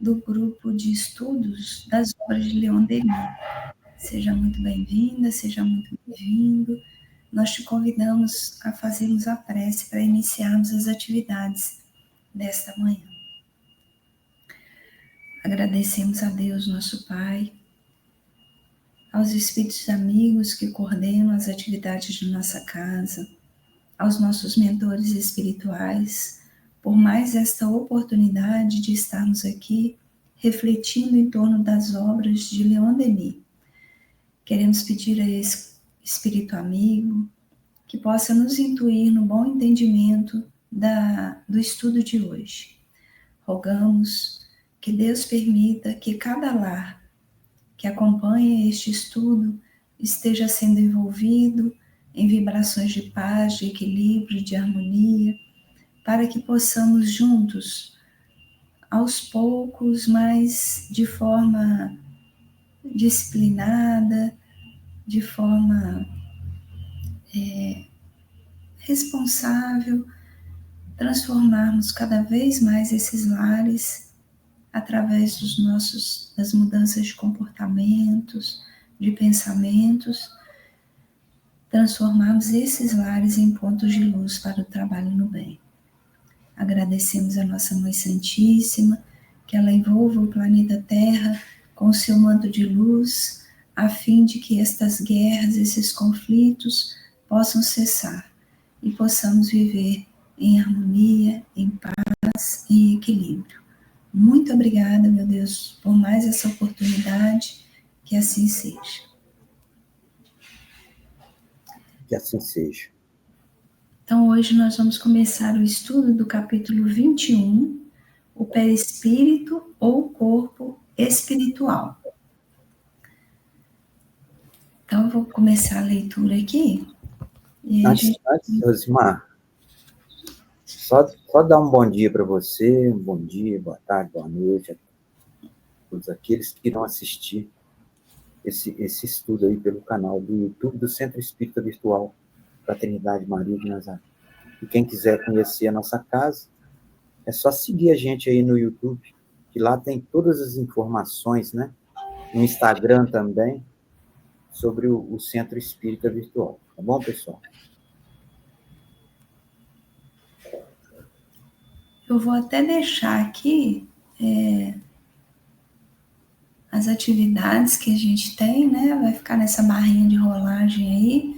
do grupo de estudos das obras de Leon Denis. Seja muito bem-vinda, seja muito bem-vindo. Nós te convidamos a fazermos a prece para iniciarmos as atividades desta manhã. Agradecemos a Deus, nosso Pai, aos espíritos amigos que coordenam as atividades de nossa casa, aos nossos mentores espirituais, por mais esta oportunidade de estarmos aqui refletindo em torno das obras de Leon Denis. Queremos pedir a esse espírito amigo que possa nos intuir no bom entendimento do estudo de hoje. Rogamos que Deus permita que cada lar que acompanha este estudo esteja sendo envolvido em vibrações de paz, de equilíbrio, de harmonia, para que possamos juntos, aos poucos, mas de forma disciplinada, de forma responsável, transformarmos cada vez mais esses lares através das mudanças de comportamentos, de pensamentos, transformarmos esses lares em pontos de luz para o trabalho no bem. Agradecemos a nossa Mãe Santíssima, que ela envolva o planeta Terra com o seu manto de luz, a fim de que estas guerras, esses conflitos possam cessar e possamos viver em harmonia, em paz e em equilíbrio. Muito obrigada, meu Deus, por mais essa oportunidade, que assim seja. Que assim seja. Então, hoje nós vamos começar o estudo do capítulo 21, o perispírito ou corpo espiritual. Então, eu vou começar a leitura aqui. Antes, Rosimar, só dar um bom dia para você, um bom dia, boa tarde, boa noite a todos aqueles que irão assistir esse estudo aí pelo canal do YouTube do Centro Espírita Virtual Fraternidade Maria de Nazaré. E quem quiser conhecer a nossa casa, é só seguir a gente aí no YouTube, que lá tem todas as informações, né? No Instagram também, sobre o Centro Espírita Virtual. Tá bom, pessoal? Eu vou até deixar aqui as atividades que a gente tem, né? Vai ficar nessa barrinha de rolagem aí.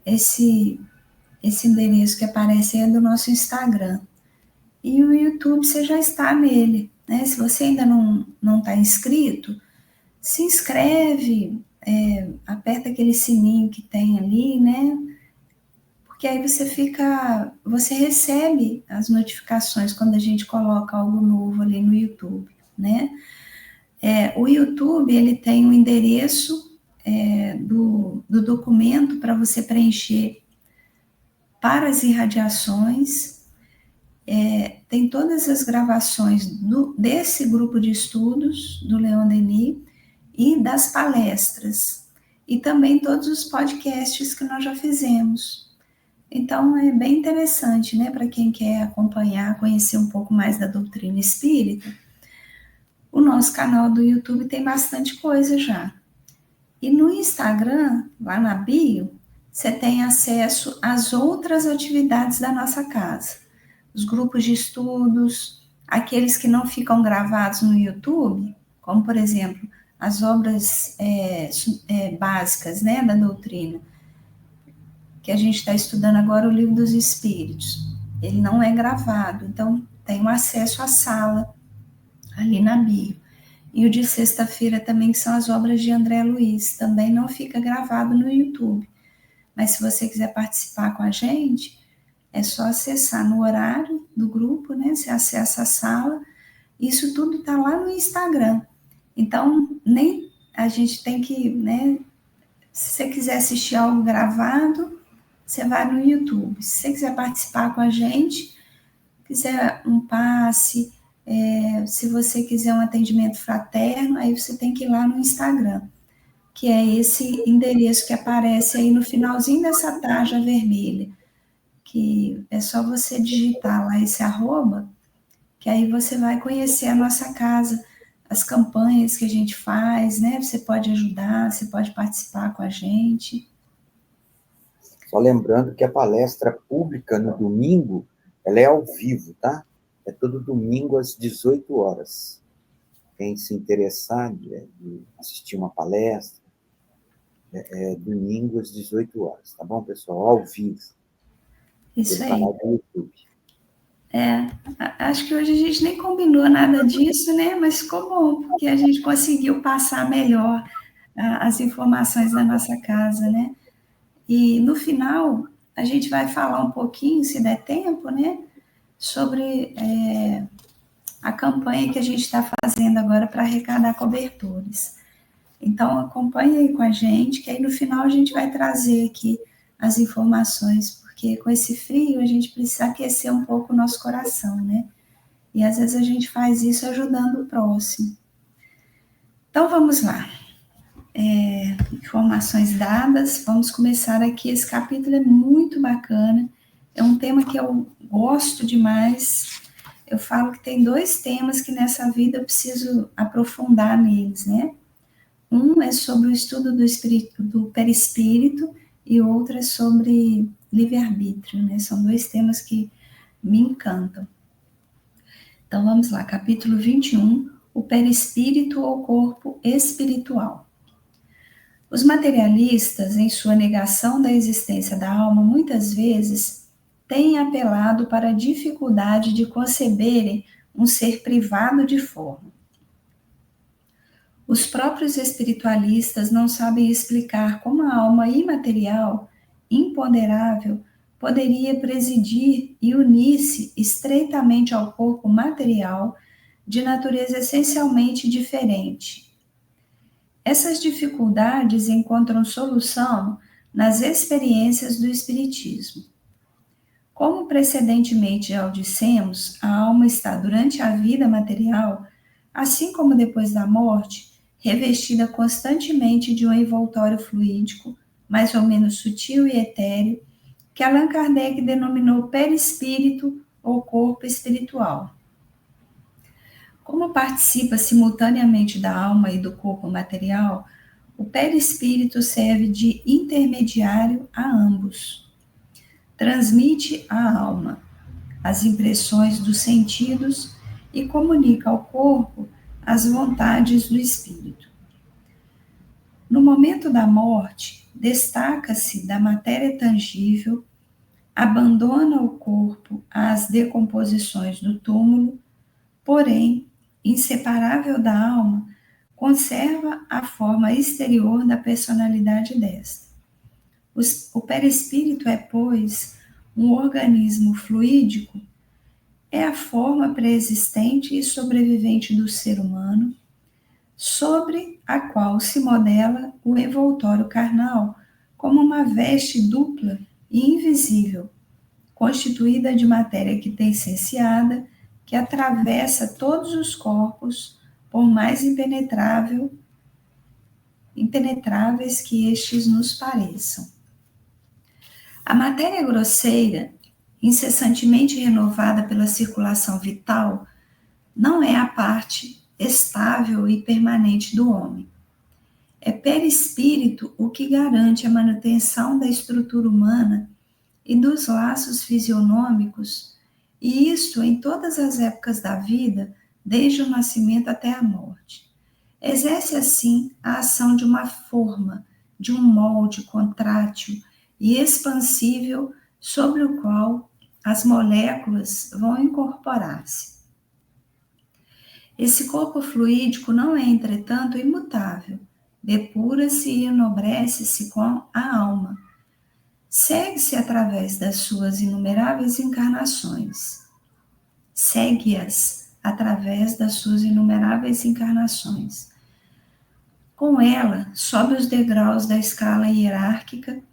Esse endereço que aparece é do nosso Instagram. E o YouTube você já está nele, né? Se você ainda não está inscrito, se inscreve, aperta aquele sininho que tem ali, né? Porque aí você recebe as notificações quando a gente coloca algo novo ali no YouTube, né? O YouTube, ele tem um endereço do documento para você preencher para as irradiações. Tem todas as gravações desse grupo de estudos do Leon Denis e das palestras, e também todos os podcasts que nós já fizemos. Então, é bem interessante, né, para quem quer acompanhar, conhecer um pouco mais da doutrina espírita. O nosso canal do YouTube tem bastante coisa já. E no Instagram, lá na bio, você tem acesso às outras atividades da nossa casa. Os grupos de estudos, aqueles que não ficam gravados no YouTube, como, por exemplo, as obras básicas, né, da doutrina, que a gente está estudando agora, o Livro dos Espíritos. Ele não é gravado, então tem um acesso à sala, ali na bio. E o de sexta-feira também, que são as obras de André Luiz, também não fica gravado no YouTube. Mas se você quiser participar com a gente, é só acessar no horário do grupo, né? Você acessa a sala, isso tudo está lá no Instagram. Então, nem a gente tem que, né? Se você quiser assistir algo gravado, você vai no YouTube. Se você quiser participar com a gente, quiser um passe, se você quiser um atendimento fraterno, aí você tem que ir lá no Instagram, que é esse endereço que aparece aí no finalzinho dessa tarja vermelha, que é só você digitar lá esse @ que aí você vai conhecer a nossa casa, as campanhas que a gente faz, né? Você pode ajudar, você pode participar com a gente. Só lembrando que a palestra pública no domingo, ela é ao vivo, tá? É todo domingo às 18 horas. Quem se interessar de assistir uma palestra, domingo às 18 horas, tá bom, pessoal? Ao vivo. Isso Pelo aí. canal do YouTube. Acho que hoje a gente nem combinou nada disso, né? Mas ficou bom, porque a gente conseguiu passar melhor as informações da nossa casa, né? E no final, a gente vai falar um pouquinho, se der tempo, né? Sobre a campanha que a gente está fazendo agora para arrecadar cobertores. Então, acompanhe aí com a gente, que aí no final a gente vai trazer aqui as informações, porque com esse frio a gente precisa aquecer um pouco o nosso coração, né? E às vezes a gente faz isso ajudando o próximo. Então, vamos lá. Informações dadas, vamos começar aqui. Esse capítulo é muito bacana, é um tema que eu gosto demais. Eu falo que tem 2 temas que nessa vida eu preciso aprofundar neles, né? Um é sobre o estudo do perispírito e outro é sobre livre-arbítrio, né? São 2 temas que me encantam. Então vamos lá, capítulo 21, o perispírito ou corpo espiritual. Os materialistas, em sua negação da existência da alma, muitas vezes têm apelado para a dificuldade de conceberem um ser privado de forma. Os próprios espiritualistas não sabem explicar como a alma imaterial, imponderável, poderia presidir e unir-se estreitamente ao corpo material de natureza essencialmente diferente. Essas dificuldades encontram solução nas experiências do Espiritismo. Como precedentemente já o dissemos, a alma está durante a vida material, assim como depois da morte, revestida constantemente de um envoltório fluídico, mais ou menos sutil e etéreo, que Allan Kardec denominou perispírito ou corpo espiritual. Como participa simultaneamente da alma e do corpo material, o perispírito serve de intermediário a ambos. Transmite à alma as impressões dos sentidos e comunica ao corpo as vontades do espírito. No momento da morte, destaca-se da matéria tangível, abandona o corpo às decomposições do túmulo, porém, inseparável da alma, conserva a forma exterior da personalidade desta. O perispírito é, pois, um organismo fluídico, é a forma pré-existente e sobrevivente do ser humano, sobre a qual se modela o envoltório carnal como uma veste dupla e invisível, constituída de matéria quintessenciada, que atravessa todos os corpos, por mais impenetráveis que estes nos pareçam. A matéria grosseira, incessantemente renovada pela circulação vital, não é a parte estável e permanente do homem. É perispírito o que garante a manutenção da estrutura humana e dos laços fisionômicos, e isto em todas as épocas da vida, desde o nascimento até a morte. Exerce assim a ação de uma forma, de um molde contrátil e expansível sobre o qual as moléculas vão incorporar-se. Esse corpo fluídico não é, entretanto, imutável, depura-se e enobrece-se com a alma. Segue-se através das suas inumeráveis encarnações. Segue-as através das suas inumeráveis encarnações. Com ela, sobe os degraus da escala hierárquica,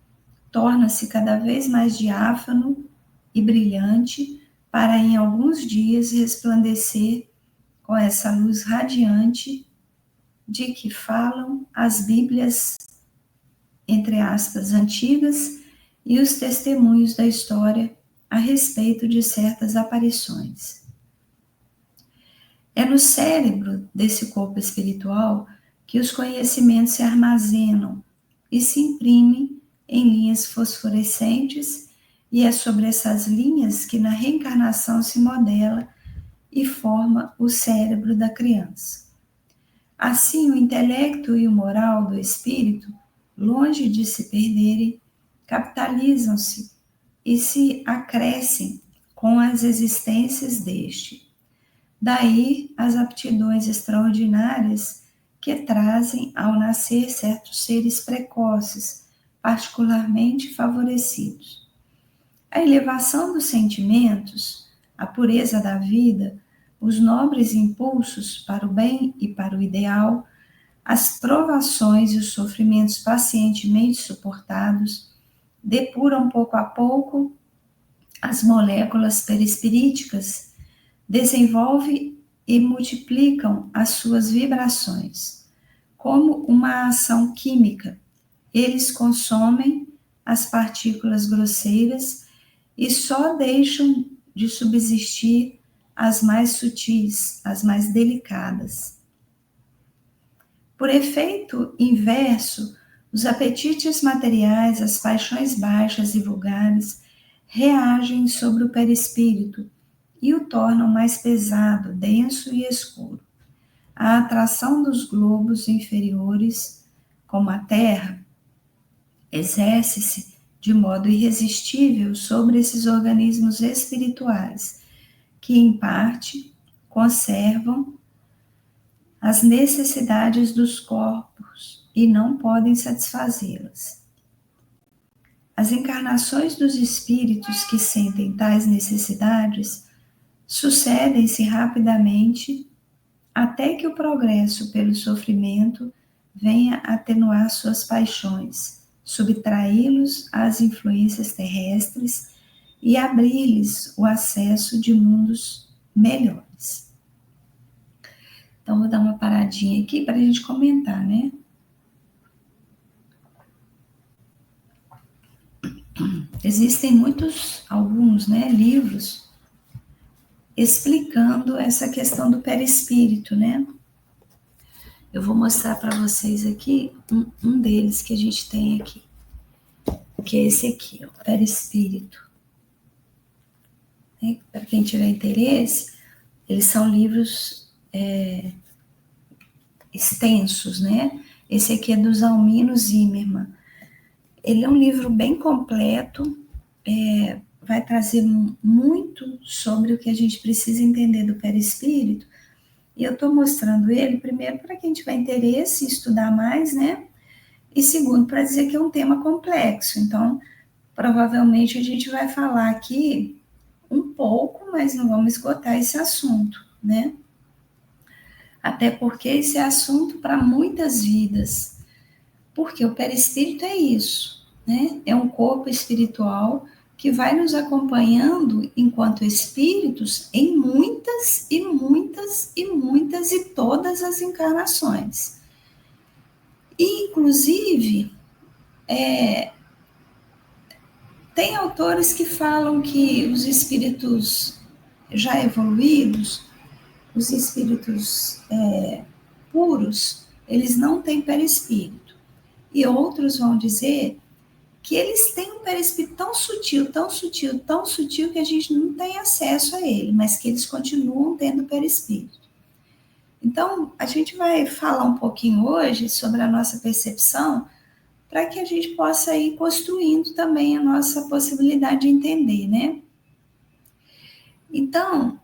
torna-se cada vez mais diáfano e brilhante, para em alguns dias resplandecer com essa luz radiante de que falam as Bíblias, entre aspas, antigas e os testemunhos da história a respeito de certas aparições. É no cérebro desse corpo espiritual que os conhecimentos se armazenam e se imprimem em linhas fosforescentes, e é sobre essas linhas que na reencarnação se modela e forma o cérebro da criança. Assim, o intelecto e o moral do espírito, longe de se perderem, capitalizam-se e se acrescem com as existências deste. Daí as aptidões extraordinárias que trazem ao nascer certos seres precoces, particularmente favorecidos. A elevação dos sentimentos, a pureza da vida, os nobres impulsos para o bem e para o ideal, as provações e os sofrimentos pacientemente suportados, depuram pouco a pouco as moléculas perispiríticas, desenvolvem e multiplicam as suas vibrações. Como uma ação química, eles consomem as partículas grosseiras e só deixam de subsistir as mais sutis, as mais delicadas. Por efeito inverso, os apetites materiais, as paixões baixas e vulgares, reagem sobre o perispírito e o tornam mais pesado, denso e escuro. A atração dos globos inferiores, como a Terra, exerce-se de modo irresistível sobre esses organismos espirituais, que, em parte, conservam as necessidades dos corpos e não podem satisfazê-las. As encarnações dos espíritos que sentem tais necessidades sucedem-se rapidamente até que o progresso pelo sofrimento venha atenuar suas paixões, subtraí-los às influências terrestres e abrir-lhes o acesso de mundos melhores. Então, vou dar uma paradinha aqui para a gente comentar, né? Existem alguns, né, livros explicando essa questão do perispírito, né? Eu vou mostrar para vocês aqui um deles que a gente tem aqui, que é esse aqui, o perispírito. Para quem tiver interesse, eles são livros extensos, né? Esse aqui é do Zalmino Zimmermann. Ele é um livro bem completo, vai trazer muito sobre o que a gente precisa entender do perispírito. E eu estou mostrando ele, primeiro, para quem tiver interesse em estudar mais, né? E segundo, para dizer que é um tema complexo. Então, provavelmente a gente vai falar aqui um pouco, mas não vamos esgotar esse assunto, né? Até porque esse é assunto para muitas vidas. Porque o perispírito é isso, né? É um corpo espiritual que vai nos acompanhando enquanto espíritos em muitas e muitas e muitas e todas as encarnações. E, inclusive, tem autores que falam que os espíritos já evoluídos, os espíritos puros, eles não têm perispírito. E outros vão dizer que eles têm um perispírito tão sutil, tão sutil, tão sutil, que a gente não tem acesso a ele, mas que eles continuam tendo perispírito. Então, a gente vai falar um pouquinho hoje sobre a nossa percepção, para que a gente possa ir construindo também a nossa possibilidade de entender, né? Então,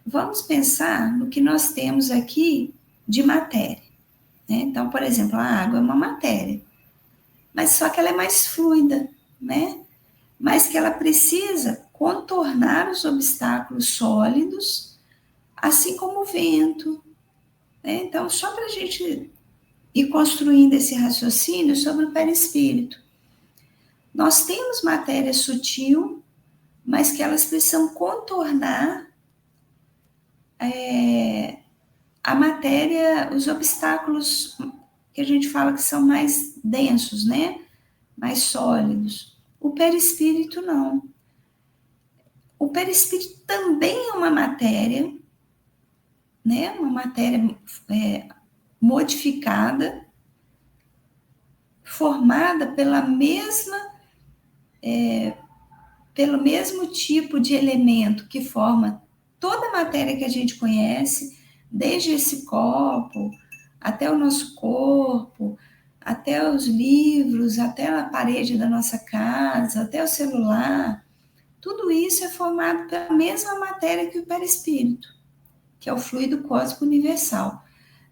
vamos pensar no que nós temos aqui de matéria, né? Então, por exemplo, a água é uma matéria, mas só que ela é mais fluida, né? Mas que ela precisa contornar os obstáculos sólidos, assim como o vento, né? Então, só para a gente ir construindo esse raciocínio sobre o perispírito. Nós temos matéria sutil, mas que elas precisam contornar a matéria, os obstáculos que a gente fala que são mais densos, né? Mais sólidos. O perispírito não. O perispírito também é uma matéria, né, uma matéria modificada, formada pelo mesmo tipo de elemento que forma toda a matéria que a gente conhece, desde esse copo, até o nosso corpo, até os livros, até a parede da nossa casa, até o celular. Tudo isso é formado pela mesma matéria que o perispírito, que é o fluido cósmico universal.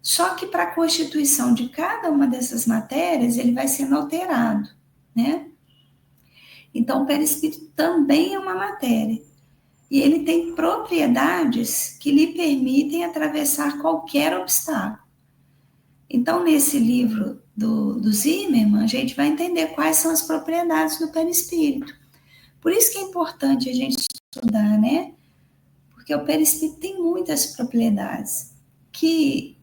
Só que para a constituição de cada uma dessas matérias, ele vai sendo alterado, né? Então, o perispírito também é uma matéria. E ele tem propriedades que lhe permitem atravessar qualquer obstáculo. Então, nesse livro do Zimmermann, a gente vai entender quais são as propriedades do perispírito. Por isso que é importante a gente estudar, né? Porque o perispírito tem muitas propriedades que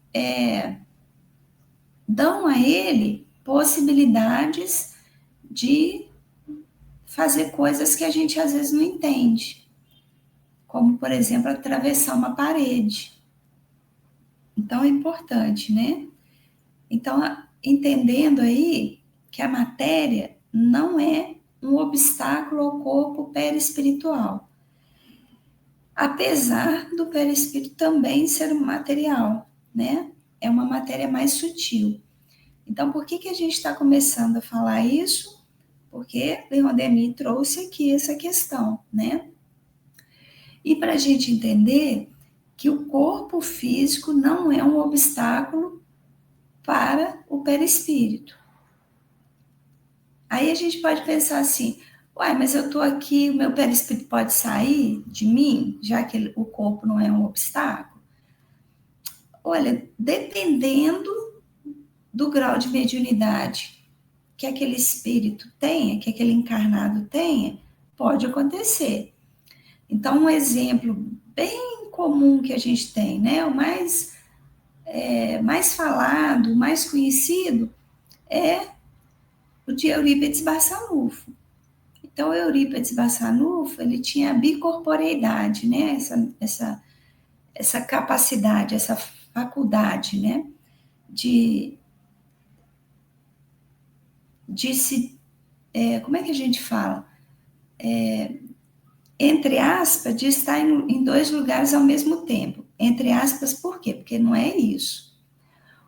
dão a ele possibilidades de fazer coisas que a gente às vezes não entende, como, por exemplo, atravessar uma parede. Então, é importante, né? Então, entendendo aí que a matéria não é um obstáculo ao corpo perispiritual, apesar do perispírito também ser um material, né? É uma matéria mais sutil. Então, por que a gente está começando a falar isso? Porque Leon Denis trouxe aqui essa questão, né? E para a gente entender que o corpo físico não é um obstáculo para o perispírito. Aí a gente pode pensar assim, uai, mas eu estou aqui, o meu perispírito pode sair de mim, já que o corpo não é um obstáculo? Olha, dependendo do grau de mediunidade que aquele espírito tenha, que aquele encarnado tenha, pode acontecer. Então, um exemplo bem comum que a gente tem, né? O mais falado, mais conhecido, é o de Eurípides Barçanufo. Então, Eurípides Barçanufo, ele tinha a bicorporeidade, né? Essa capacidade, essa faculdade, né? De se... como é que a gente fala? Entre aspas, de estar em dois lugares ao mesmo tempo. Entre aspas, por quê? Porque não é isso.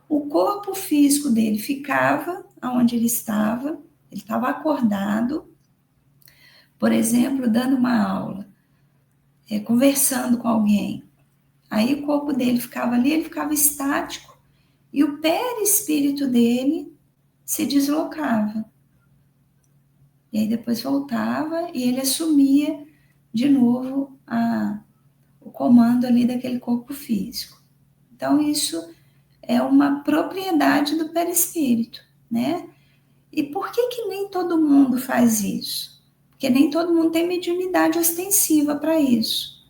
O corpo físico dele ficava onde ele estava acordado, por exemplo, dando uma aula, conversando com alguém. Aí o corpo dele ficava ali, ele ficava estático, e o perispírito dele se deslocava. E aí depois voltava e ele assumia de novo o comando ali daquele corpo físico. Então, isso é uma propriedade do perispírito, né? E por que nem todo mundo faz isso? Porque nem todo mundo tem mediunidade ostensiva para isso.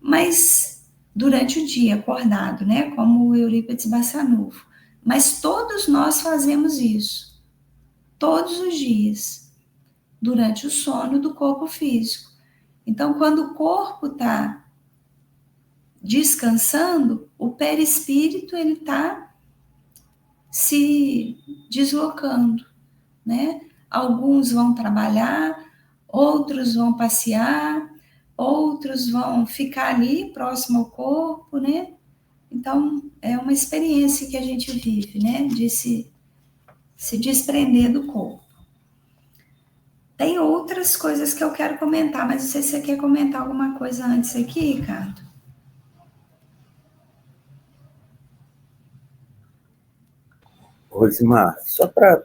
Mas durante o dia, acordado, né? Como o Eurípides Barçanufo. Mas todos nós fazemos isso. Todos os dias. Durante o sono do corpo físico. Então, quando o corpo está descansando, o perispírito ele está se deslocando, né? Alguns vão trabalhar, outros vão passear, outros vão ficar ali próximo ao corpo, né? Então, é uma experiência que a gente vive, né? De se desprender do corpo. Tem outras coisas que eu quero comentar, mas não sei se você quer comentar alguma coisa antes aqui, Ricardo. Rosimar, só para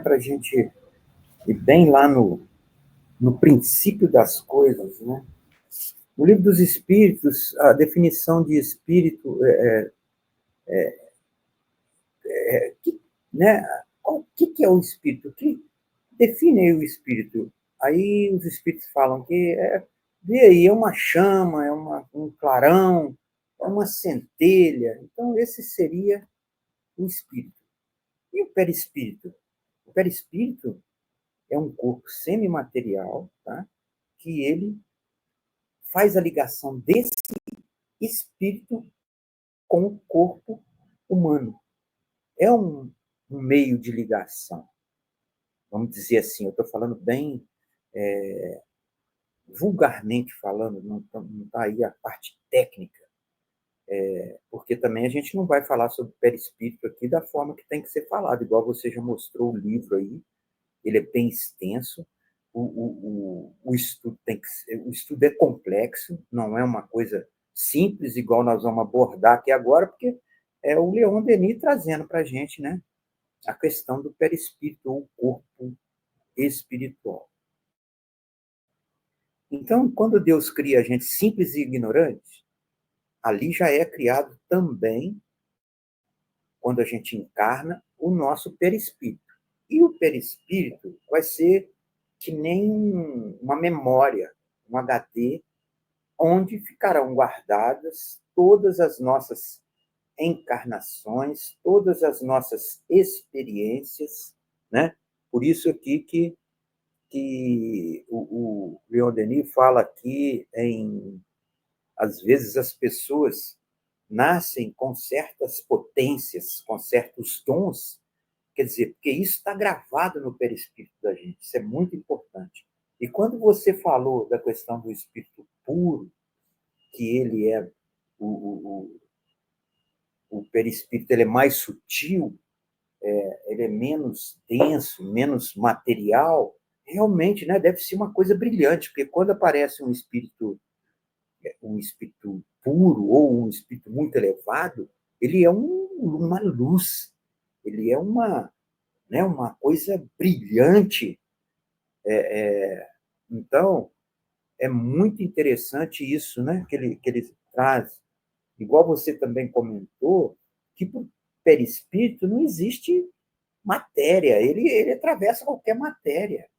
a gente ir bem lá no princípio das coisas, né? No Livro dos Espíritos, a definição de espírito né? O que é o espírito? O que define o espírito? Aí os espíritos falam que vê aí, é uma chama, é um clarão, é uma centelha. Então, esse seria o espírito. E o perispírito? O perispírito é um corpo semimaterial, tá? Que ele faz a ligação desse espírito com o corpo humano. É um meio de ligação. Vamos dizer assim, eu estou falando bem vulgarmente falando, não está aí a parte técnica, porque também a gente não vai falar sobre perispírito aqui da forma que tem que ser falado, igual você já mostrou o livro aí, ele é bem extenso, o estudo o estudo é complexo, não é uma coisa simples, igual nós vamos abordar aqui agora, porque é o Leon Denis trazendo para a gente, né, a questão do perispírito, ou corpo espiritual. Então, quando Deus cria a gente simples e ignorante, ali já é criado também, quando a gente encarna, o nosso perispírito. E o perispírito vai ser que nem uma memória, um HD, onde ficarão guardadas todas as nossas encarnações, todas as nossas experiências, né? Por isso aqui que o Leon Denis fala aqui às vezes as pessoas nascem com certas potências, com certos dons, quer dizer, porque isso está gravado no perispírito da gente, isso é muito importante. E quando você falou da questão do espírito puro, que ele é o perispírito, ele é mais sutil, ele é menos denso, menos material, realmente, né, deve ser uma coisa brilhante, porque quando aparece um espírito puro ou um espírito muito elevado, ele é uma luz, ele é uma coisa brilhante. Então, é muito interessante isso, né, que ele traz. Igual você também comentou, que para o perispírito não existe matéria, ele atravessa qualquer matéria.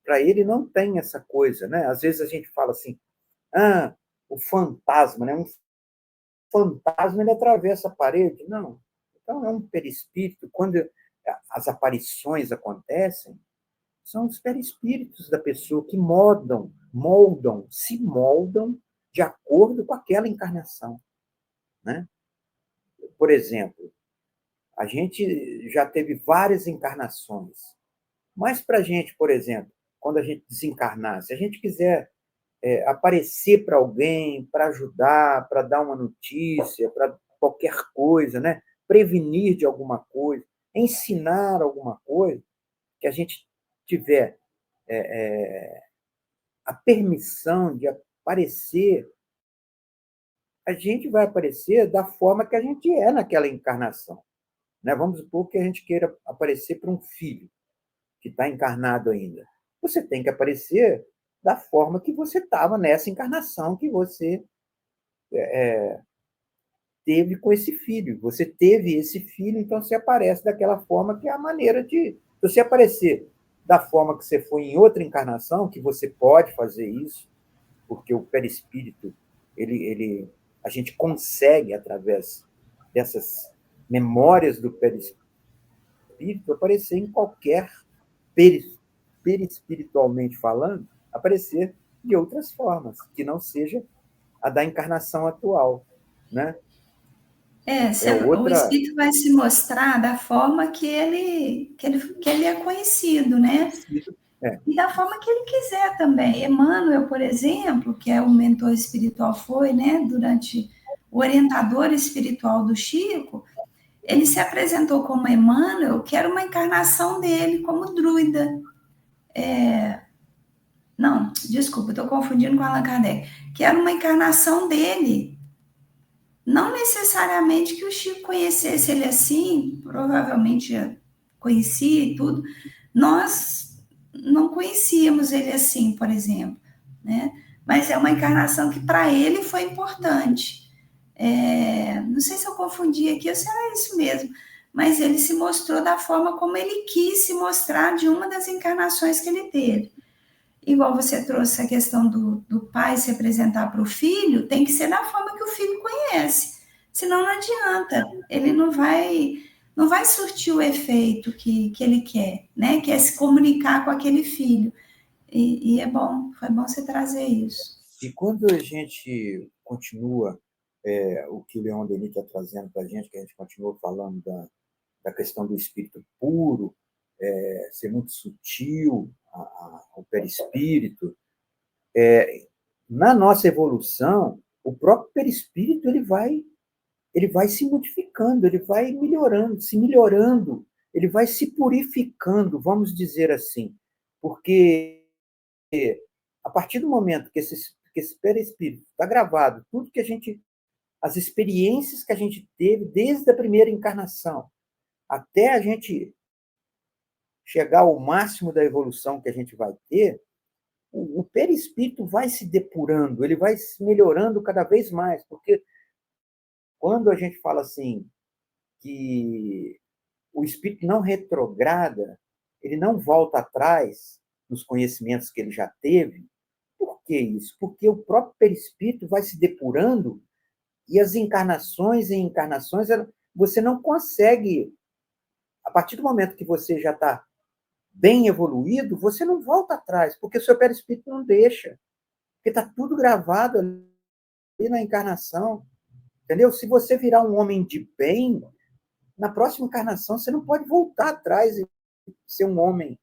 Para ele não tem essa coisa, né? Às vezes a gente fala assim, o fantasma, né? Um fantasma ele atravessa a parede. Não. Então é um perispírito. Quando as aparições acontecem, são os perispíritos da pessoa que se moldam de acordo com aquela encarnação, né? Por exemplo, a gente já teve várias encarnações, mas para a gente, por exemplo, quando a gente desencarnar, se a gente quiser aparecer para alguém, para ajudar, para dar uma notícia, para qualquer coisa, né? Prevenir de alguma coisa, ensinar alguma coisa, que a gente tiver a permissão de aparecer, a gente vai aparecer da forma que a gente é naquela encarnação, né? Vamos supor que a gente queira aparecer para um filho que está encarnado ainda. Você tem que aparecer da forma que você estava nessa encarnação que você teve com esse filho. Você teve esse filho, então você aparece daquela forma que é a maneira de... Se você aparecer da forma que você foi em outra encarnação, que você pode fazer isso, porque o perispírito, a gente consegue, através dessas memórias do perispírito, aparecer em qualquer perispiritualmente falando, aparecer de outras formas, que não seja a da encarnação atual, né? O espírito vai se mostrar da forma que ele é conhecido, né? E da forma que ele quiser também. Emmanuel, por exemplo, que é o mentor espiritual, né, durante o orientador espiritual do Chico, ele se apresentou como Emmanuel, que era uma encarnação dele como druida. Não, desculpa, estou confundindo com Allan Kardec, que era uma encarnação dele. Não necessariamente que o Chico conhecesse ele assim, provavelmente já conhecia e tudo. Nós não conhecíamos ele assim, por exemplo, né? Mas é uma encarnação que para ele foi importante. Não sei se eu confundi aqui ou se era isso mesmo, mas ele se mostrou da forma como ele quis se mostrar de uma das encarnações que ele teve. Igual você trouxe a questão do pai se apresentar para o filho, tem que ser da forma que o filho conhece. Senão não adianta. Ele não vai surtir o efeito que ele quer, né? Que é se comunicar com aquele filho. E foi bom você trazer isso. E quando a gente continua o que o Leon Denis está trazendo para a gente, que a gente continuou falando da questão do espírito puro, ser muito sutil, o perispírito. Na nossa evolução, o próprio perispírito ele vai se modificando, ele vai melhorando, ele vai se purificando, vamos dizer assim, porque a partir do momento que esse perispírito está gravado, tudo que as experiências que a gente teve desde a primeira encarnação, até a gente chegar ao máximo da evolução que a gente vai ter, o perispírito vai se depurando, ele vai se melhorando cada vez mais, porque quando a gente fala assim que o espírito não retrograda, ele não volta atrás nos conhecimentos que ele já teve. Por que isso? Porque o próprio perispírito vai se depurando e as encarnações e encarnações, você não consegue, a partir do momento que você já está bem evoluído, você não volta atrás, porque o seu perispírito não deixa, porque está tudo gravado ali na encarnação, entendeu? Se você virar um homem de bem, na próxima encarnação você não pode voltar atrás e ser um homem,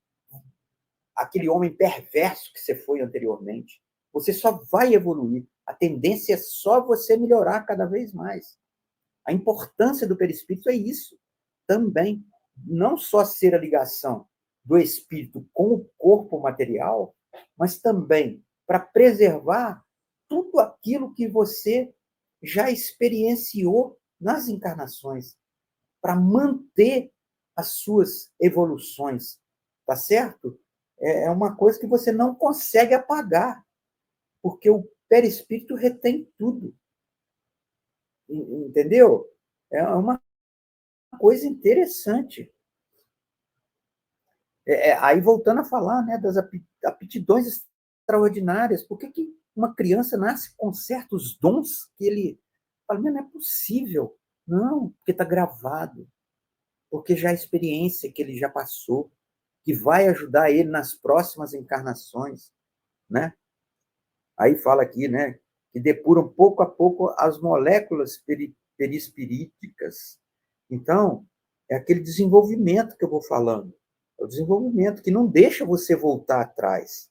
aquele homem perverso que você foi anteriormente. Você só vai evoluir. A tendência é só você melhorar cada vez mais. A importância do perispírito é isso também. Não só ser a ligação do espírito com o corpo material, mas também para preservar tudo aquilo que você já experienciou nas encarnações, para manter as suas evoluções, tá certo? É uma coisa que você não consegue apagar, porque o perispírito retém tudo. Entendeu? É uma coisa interessante. Aí, voltando a falar, né, das aptidões extraordinárias, por que uma criança nasce com certos dons que ele fala, não é possível? Não, porque está gravado, porque já é a experiência que ele já passou, que vai ajudar ele nas próximas encarnações, né? Aí fala aqui, né, que depuram pouco a pouco as moléculas perispiríticas. Então, é aquele desenvolvimento que eu vou falando. É o desenvolvimento que não deixa você voltar atrás.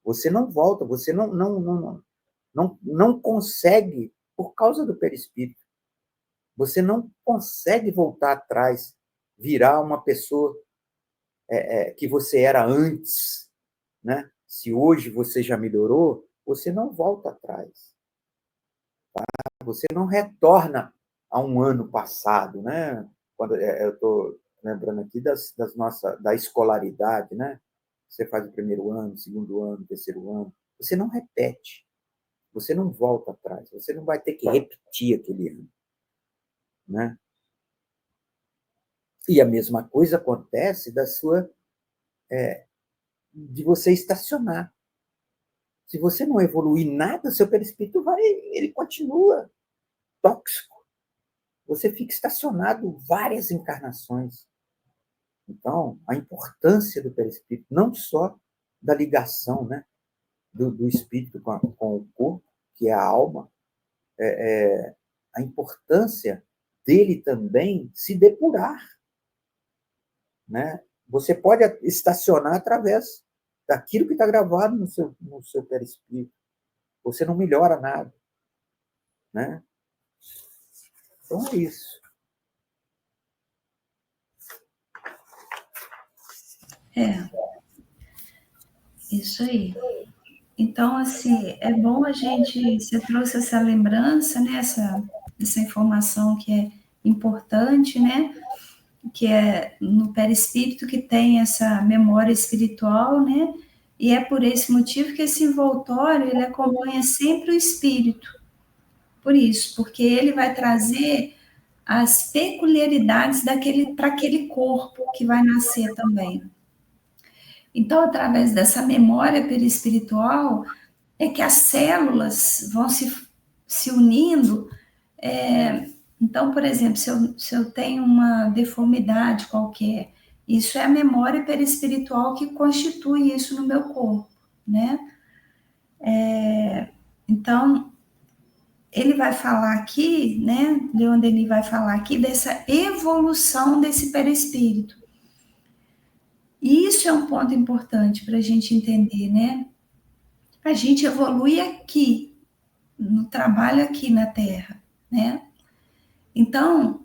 Você não volta, você não consegue, por causa do perispírito, você não consegue voltar atrás, virar uma pessoa que você era antes, né? Se hoje você já melhorou, você não volta atrás. Tá? Você não retorna a um ano passado, né? Quando eu estou lembrando aqui da escolaridade, né? Você faz o primeiro ano, segundo ano, terceiro ano, você não repete, você não volta atrás, você não vai ter que repetir aquele ano, né? E a mesma coisa acontece de você estacionar. Se você não evoluir nada, seu perispírito ele continua tóxico. Você fica estacionado várias encarnações. Então, a importância do perispírito, não só da ligação, né, do espírito com o corpo, que é a alma, a importância dele também se depurar, né? Você pode estacionar através daquilo que está gravado no seu perispírito. Você não melhora nada, né? Então é isso. Isso aí. Então, assim, é bom você trouxe essa lembrança, né, essa informação que é importante, né, que é no perispírito que tem essa memória espiritual, né, e é por esse motivo que esse envoltório, ele acompanha sempre o espírito, por isso, porque ele vai trazer as peculiaridades para aquele corpo que vai nascer também. Então, através dessa memória perispiritual, é que as células vão se unindo. Então, por exemplo, se eu tenho uma deformidade qualquer, isso é a memória perispiritual que constitui isso no meu corpo, né? Então, ele vai falar aqui, né? Leon Denis vai falar aqui dessa evolução desse perispírito. E isso é um ponto importante para a gente entender, né? A gente evolui aqui, no trabalho aqui na Terra, né? Então,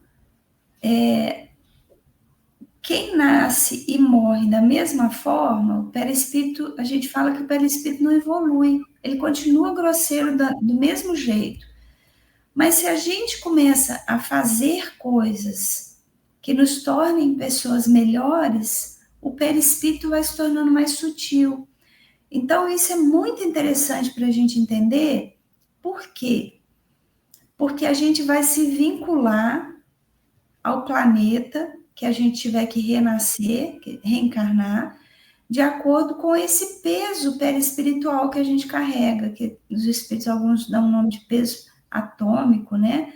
quem nasce e morre da mesma forma, o perispírito, a gente fala que o perispírito não evolui, ele continua grosseiro do mesmo jeito. Mas se a gente começa a fazer coisas que nos tornem pessoas melhores, o perispírito vai se tornando mais sutil. Então, isso é muito interessante para a gente entender. Por quê? Porque a gente vai se vincular ao planeta que a gente tiver que renascer, reencarnar, de acordo com esse peso perispiritual que a gente carrega, que os espíritos, alguns dão o nome de peso atômico, né?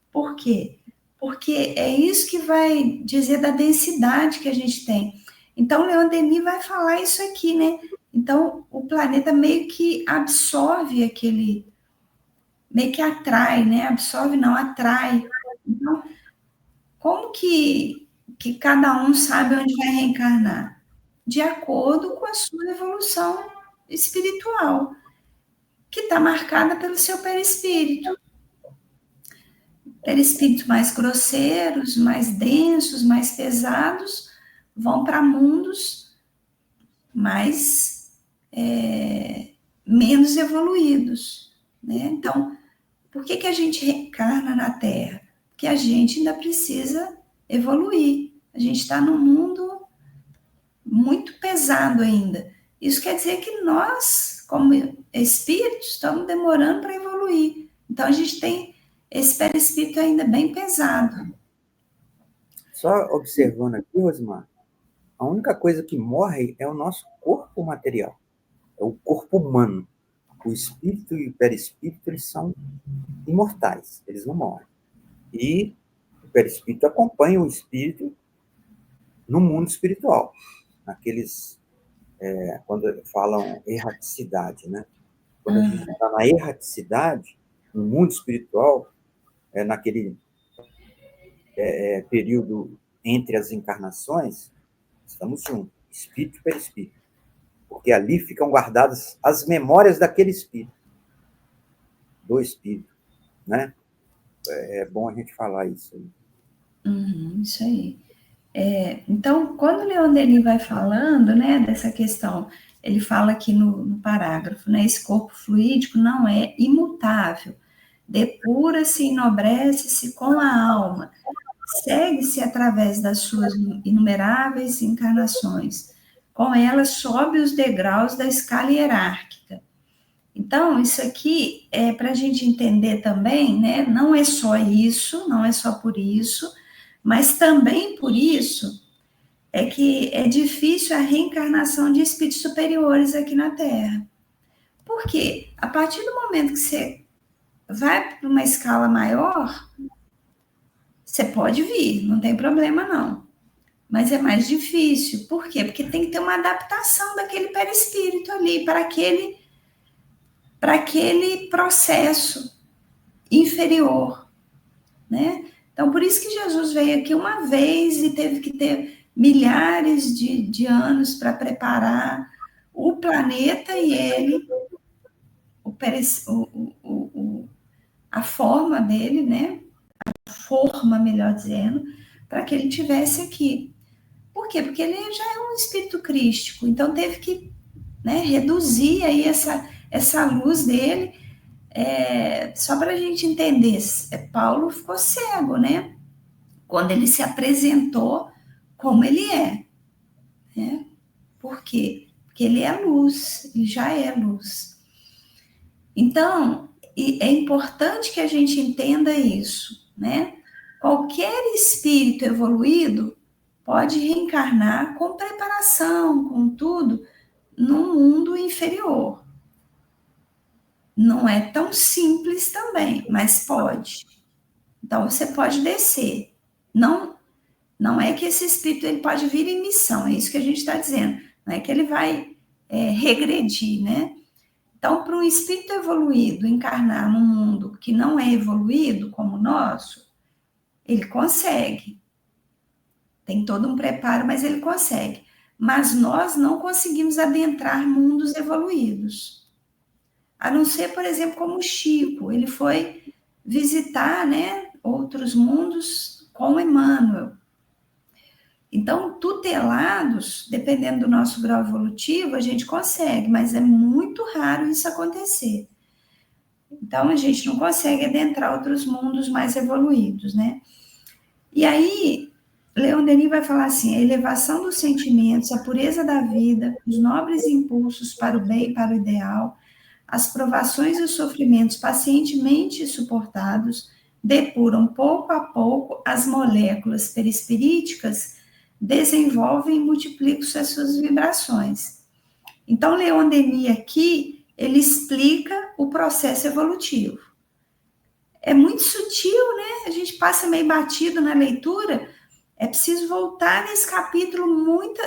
Por quê? Porque é isso que vai dizer da densidade que a gente tem. Então, Leon Denis vai falar isso aqui, né? Então, o planeta meio que absorve aquele, meio que atrai, né? Absorve não, atrai. Então, como que cada um sabe onde vai reencarnar? De acordo com a sua evolução espiritual, que está marcada pelo seu perispírito. Perispíritos mais grosseiros, mais densos, mais pesados, vão para mundos mais menos evoluídos, né? Então, por que a gente reencarna na Terra? Porque a gente ainda precisa evoluir. A gente está num mundo muito pesado ainda. Isso quer dizer que nós, como espíritos, estamos demorando para evoluir. Então, a gente tem esse perispírito ainda bem pesado. Só observando aqui, Rosmar, a única coisa que morre é o nosso corpo material, é o corpo humano. O espírito e o perispírito, eles são imortais, eles não morrem. E o perispírito acompanha o espírito no mundo espiritual, naqueles, quando falam erraticidade, né? Quando a gente está na erraticidade, no mundo espiritual, naquele período entre as encarnações, estamos juntos, espírito e perispírito. Porque ali ficam guardadas as memórias daquele espírito, do espírito, né? É bom a gente falar isso aí. Isso aí. Então, quando o Leon Denis vai falando, né, dessa questão, ele fala aqui no parágrafo, né, esse corpo fluídico não é imutável, depura-se e enobrece-se com a alma, segue-se através das suas inumeráveis encarnações, com elas sobe os degraus da escala hierárquica. Então, isso aqui é para a gente entender também, né, não é só isso, não é só por isso, mas também por isso é que é difícil a reencarnação de espíritos superiores aqui na Terra. Por quê? A partir do momento que você vai para uma escala maior, você pode vir, não tem problema não. Mas é mais difícil. Por quê? Porque tem que ter uma adaptação daquele perispírito ali para aquele processo inferior, né? Então, por isso que Jesus veio aqui uma vez e teve que ter milhares de anos para preparar o planeta e ele, a forma dele, né? A forma, melhor dizendo, para que ele tivesse aqui. Por quê? Porque ele já é um espírito crístico, então teve que, né, reduzir aí essa luz dele. Só para a gente entender, Paulo ficou cego, né? Quando ele se apresentou como ele é, né? Por quê? Porque ele é luz, ele já é luz. Então, é importante que a gente entenda isso, né? Qualquer espírito evoluído pode reencarnar com preparação, com tudo, num mundo inferior. Não é tão simples também, mas pode. Então, você pode descer. Não é que esse espírito ele pode vir em missão, é isso que a gente está dizendo. Não é que ele vai regredir, né? Então, para um espírito evoluído encarnar num mundo que não é evoluído como o nosso, ele consegue. Tem todo um preparo, mas ele consegue. Mas nós não conseguimos adentrar mundos evoluídos. A não ser, por exemplo, como o Chico. Ele foi visitar, né, outros mundos com Emmanuel. Então, tutelados, dependendo do nosso grau evolutivo, a gente consegue, mas é muito raro isso acontecer. Então, a gente não consegue adentrar outros mundos mais evoluídos, né? E aí, Leon Denis vai falar assim: a elevação dos sentimentos, a pureza da vida, os nobres impulsos para o bem e para o ideal, as provações e os sofrimentos pacientemente suportados, depuram pouco a pouco as moléculas perispiríticas, desenvolvem e multiplicam as suas vibrações. Então, Leon Denis aqui, ele explica o processo evolutivo. É muito sutil, né? A gente passa meio batido na leitura. É preciso voltar nesse capítulo,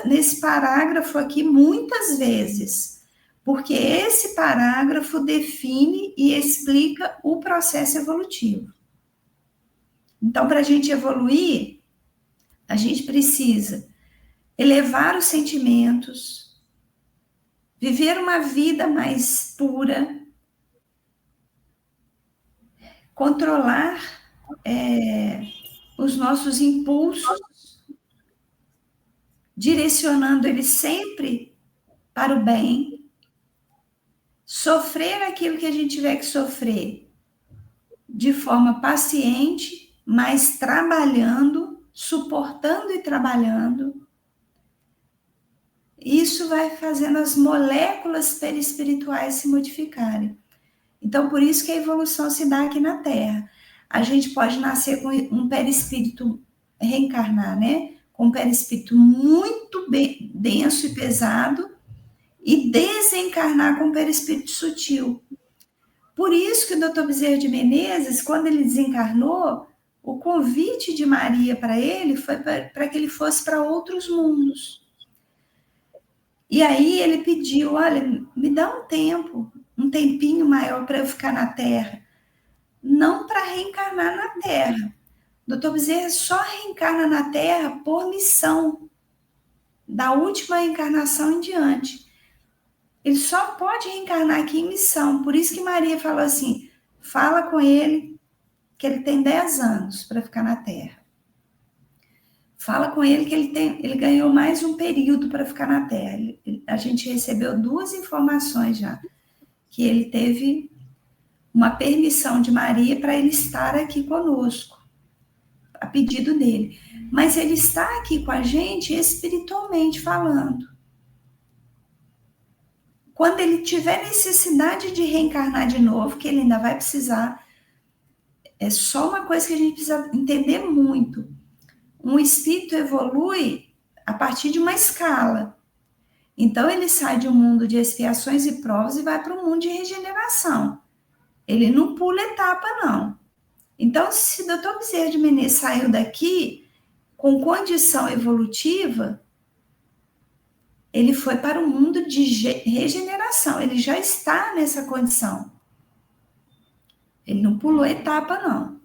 nesse parágrafo aqui, muitas vezes, porque esse parágrafo define e explica o processo evolutivo. Então, para a gente evoluir, a gente precisa elevar os sentimentos, viver uma vida mais pura, controlar os nossos impulsos, direcionando eles sempre para o bem, sofrer aquilo que a gente tiver que sofrer de forma paciente, mas trabalhando, suportando e trabalhando. Isso vai fazendo as moléculas perispirituais se modificarem. Então, por isso que a evolução se dá aqui na Terra. A gente pode nascer com um perispírito, reencarnar, né? Com um perispírito muito bem, denso e pesado, e desencarnar com um perispírito sutil. Por isso que o Dr. Bezerra de Menezes, quando ele desencarnou, o convite de Maria para ele foi para que ele fosse para outros mundos. E aí ele pediu: olha, me dá um tempinho maior para eu ficar na Terra. Não para reencarnar na Terra. Dr. Bezerra só reencarna na Terra por missão, da última encarnação em diante. Ele só pode reencarnar aqui em missão. Por isso que Maria falou assim: fala com ele que ele tem 10 anos para ficar na Terra. Fala com ele que ele ganhou mais um período para ficar na Terra. A gente recebeu 2 informações já, que ele teve uma permissão de Maria para ele estar aqui conosco, a pedido dele. Mas ele está aqui com a gente espiritualmente falando. Quando ele tiver necessidade de reencarnar de novo, que ele ainda vai precisar, é só uma coisa que a gente precisa entender muito. Um espírito evolui a partir de uma escala. Então, ele sai de um mundo de expiações e provas e vai para um mundo de regeneração. Ele não pula etapa, não. Então, se o Dr. Bezerra de Menezes saiu daqui com condição evolutiva, ele foi para um mundo de regeneração. Ele já está nessa condição. Ele não pulou etapa, não.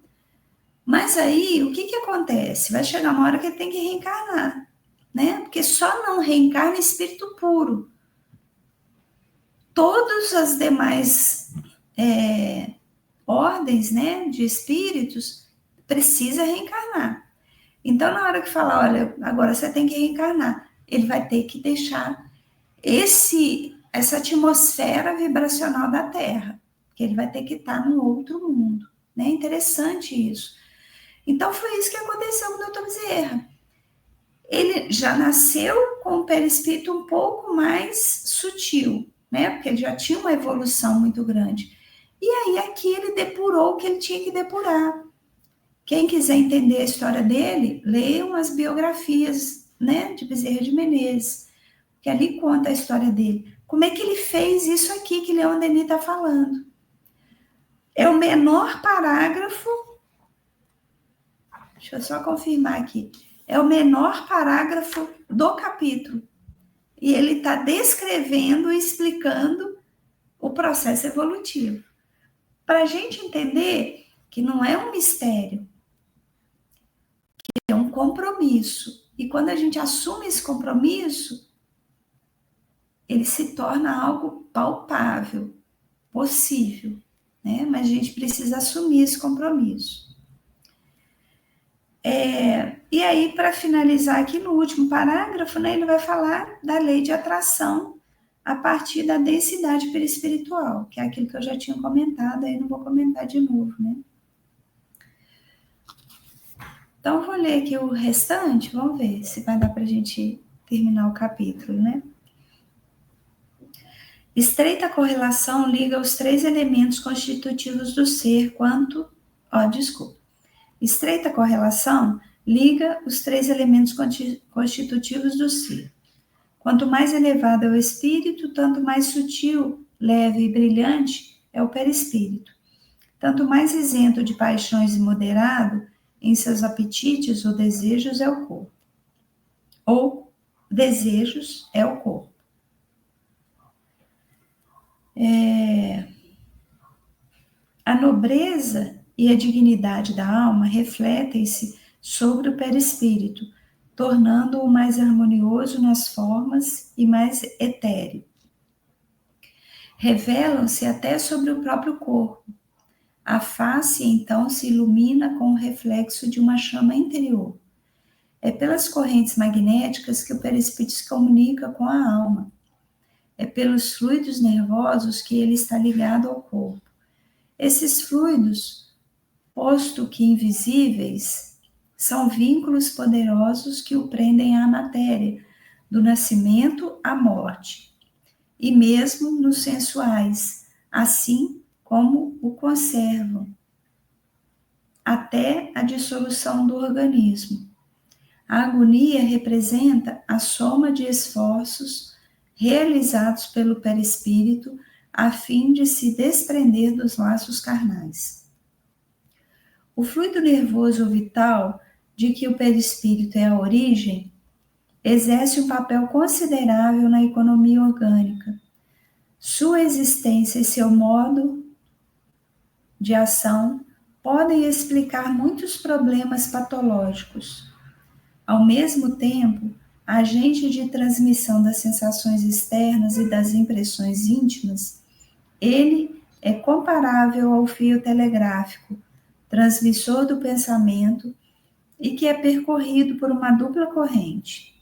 Mas aí, o que acontece? Vai chegar uma hora que ele tem que reencarnar, né? Porque só não reencarna espírito puro. Todas as demais ordens, né, de espíritos precisa reencarnar. Então, na hora que falar, olha, agora você tem que reencarnar, ele vai ter que deixar essa atmosfera vibracional da Terra, que ele vai ter que estar num outro mundo, né? Interessante isso. Então, foi isso que aconteceu com o Dr. Bezerra. Ele já nasceu com o perispírito um pouco mais sutil, né? Porque ele já tinha uma evolução muito grande. E aí, aqui ele depurou o que ele tinha que depurar. Quem quiser entender a história dele, leiam as biografias, né, de Bezerra de Menezes, que ali conta a história dele. Como é que ele fez isso aqui que Leon Denis está falando? É o menor parágrafo. Deixa eu só confirmar aqui. É o menor parágrafo do capítulo. E ele está descrevendo e explicando o processo evolutivo. Para a gente entender que não é um mistério, que é um compromisso. E quando a gente assume esse compromisso, ele se torna algo palpável, possível, né? Mas a gente precisa assumir esse compromisso. E aí, para finalizar aqui no último parágrafo, né, ele vai falar da lei de atração a partir da densidade perispiritual, que é aquilo que eu já tinha comentado, aí não vou comentar de novo, né? Então, vou ler aqui o restante, vamos ver se vai dar para a gente terminar o capítulo, né? Estreita correlação liga os 3 elementos constitutivos do ser Estreita correlação liga os 3 elementos constitutivos do ser. Quanto mais elevado é o espírito, tanto mais sutil, leve e brilhante é o perispírito. Tanto mais isento de paixões e moderado em seus apetites ou desejos é o corpo. Ou desejos é o corpo. A nobreza e a dignidade da alma refletem-se sobre o perispírito, tornando-o mais harmonioso nas formas e mais etéreo. Revelam-se até sobre o próprio corpo. A face, então, se ilumina com o reflexo de uma chama interior. É pelas correntes magnéticas que o perispírito se comunica com a alma. É pelos fluidos nervosos que ele está ligado ao corpo. Esses fluidos, posto que invisíveis, são vínculos poderosos que o prendem à matéria, do nascimento à morte, e mesmo nos sensuais, assim como o conservam, até a dissolução do organismo. A agonia representa a soma de esforços realizados pelo perispírito a fim de se desprender dos laços carnais. O fluido nervoso ou vital, de que o perispírito é a origem, exerce um papel considerável na economia orgânica. Sua existência e seu modo de ação podem explicar muitos problemas patológicos. Ao mesmo tempo, agente de transmissão das sensações externas e das impressões íntimas, ele é comparável ao fio telegráfico, transmissor do pensamento e que é percorrido por uma dupla corrente.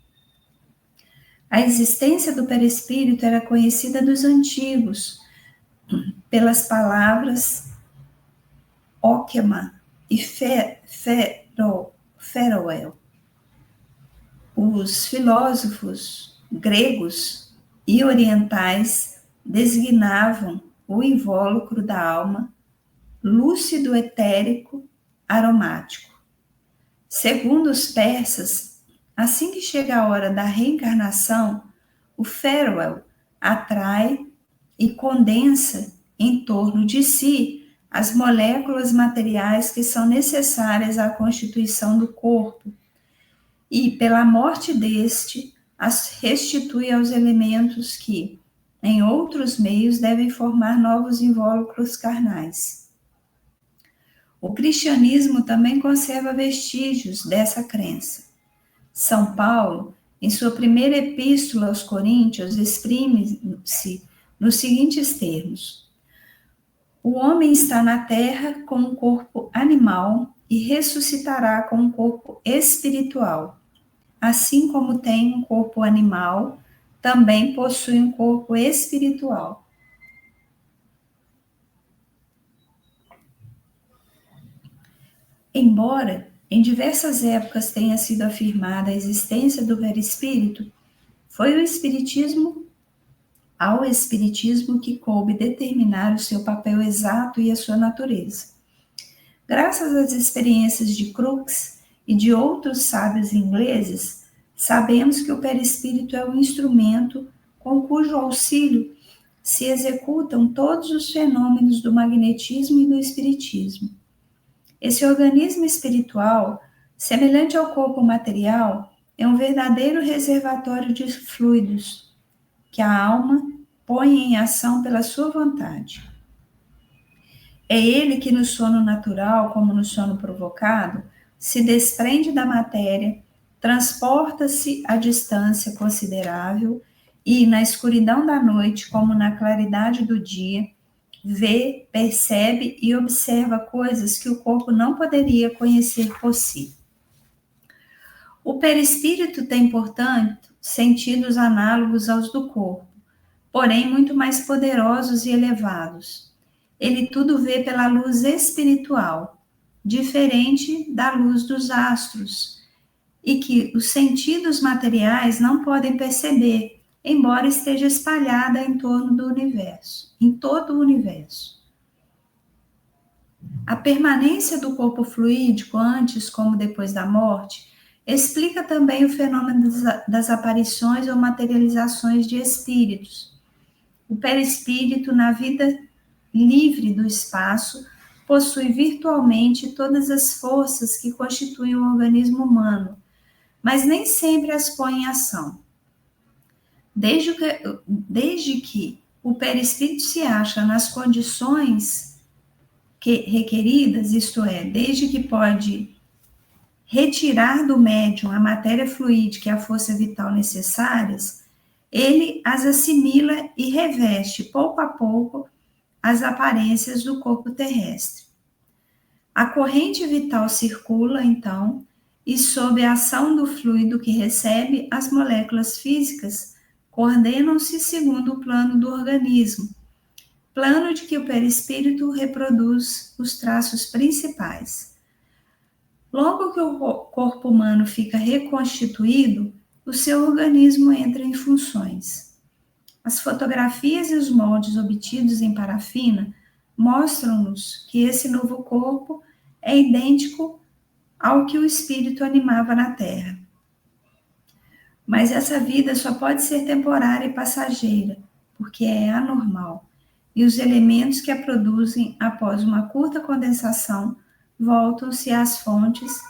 A existência do perispírito era conhecida dos antigos pelas palavras Okema e Feroel. Os filósofos gregos e orientais designavam o invólucro da alma lúcido etérico aromático. Segundo os persas, assim que chega a hora da reencarnação, o Feroel atrai e condensa em torno de si as moléculas materiais que são necessárias à constituição do corpo e, pela morte deste, as restitui aos elementos que, em outros meios, devem formar novos invólucros carnais. O cristianismo também conserva vestígios dessa crença. São Paulo, em sua primeira epístola aos Coríntios, exprime-se nos seguintes termos: o homem está na terra com um corpo animal e ressuscitará com um corpo espiritual. Assim como tem um corpo animal, também possui um corpo espiritual. Embora em diversas épocas tenha sido afirmada a existência do perispírito, foi ao espiritismo que coube determinar o seu papel exato e a sua natureza. Graças às experiências de Crookes e de outros sábios ingleses, sabemos que o perispírito é um instrumento com cujo auxílio se executam todos os fenômenos do magnetismo e do espiritismo. Esse organismo espiritual, semelhante ao corpo material, é um verdadeiro reservatório de fluidos que a alma põe em ação pela sua vontade. É ele que no sono natural, como no sono provocado, se desprende da matéria, transporta-se a distância considerável e, na escuridão da noite, como na claridade do dia, vê, percebe e observa coisas que o corpo não poderia conhecer por si. O perispírito tem, portanto, sentidos análogos aos do corpo, porém muito mais poderosos e elevados. Ele tudo vê pela luz espiritual, diferente da luz dos astros, e que os sentidos materiais não podem perceber, embora esteja espalhada em torno do universo, em todo o universo. A permanência do corpo fluídico antes como depois da morte explica também o fenômeno das aparições ou materializações de espíritos. O perispírito, na vida livre do espaço, possui virtualmente todas as forças que constituem o organismo humano, mas nem sempre as põe em ação. Desde que o perispírito se acha nas condições requeridas, isto é, desde que pode retirar do médium a matéria fluídica e a força vital necessárias, ele as assimila e reveste, pouco a pouco, as aparências do corpo terrestre. A corrente vital circula, então, e sob a ação do fluido que recebe, as moléculas físicas coordenam-se segundo o plano do organismo, plano de que o perispírito reproduz os traços principais. Logo que o corpo humano fica reconstituído, o seu organismo entra em funções. As fotografias e os moldes obtidos em parafina mostram-nos que esse novo corpo é idêntico ao que o espírito animava na Terra. Mas essa vida só pode ser temporária e passageira, porque é anormal, e os elementos que a produzem após uma curta condensação voltam-se às fontes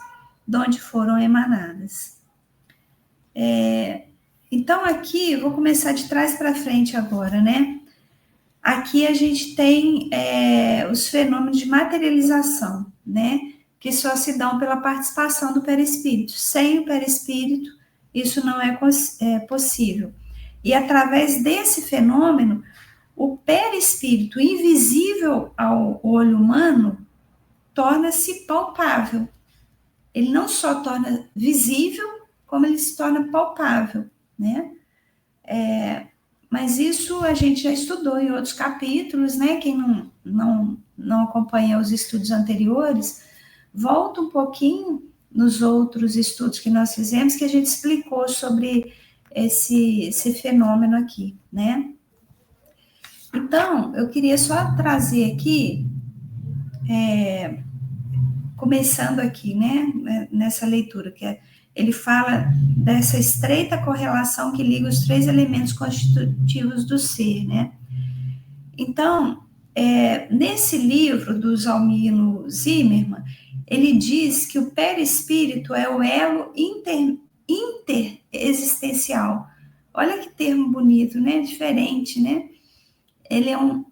de onde foram emanadas. Então, aqui, vou começar de trás para frente agora, né? Aqui a gente tem os fenômenos de materialização, né? Que só se dão pela participação do perispírito. Sem o perispírito, isso não é possível. E através desse fenômeno, o perispírito invisível ao olho humano torna-se palpável. Ele não só torna visível, como ele se torna palpável, né? Mas isso a gente já estudou em outros capítulos, né? Quem não acompanha os estudos anteriores, volta um pouquinho nos outros estudos que nós fizemos, que a gente explicou sobre esse fenômeno aqui, né? Então, eu queria só trazer aqui, começando aqui, né, nessa leitura, que ele fala dessa estreita correlação que liga os três elementos constitutivos do ser, né? Então, nesse livro do Zalmino Zimmermann, ele diz que o perispírito é o elo interexistencial. Olha que termo bonito, né? Diferente, né? Ele é um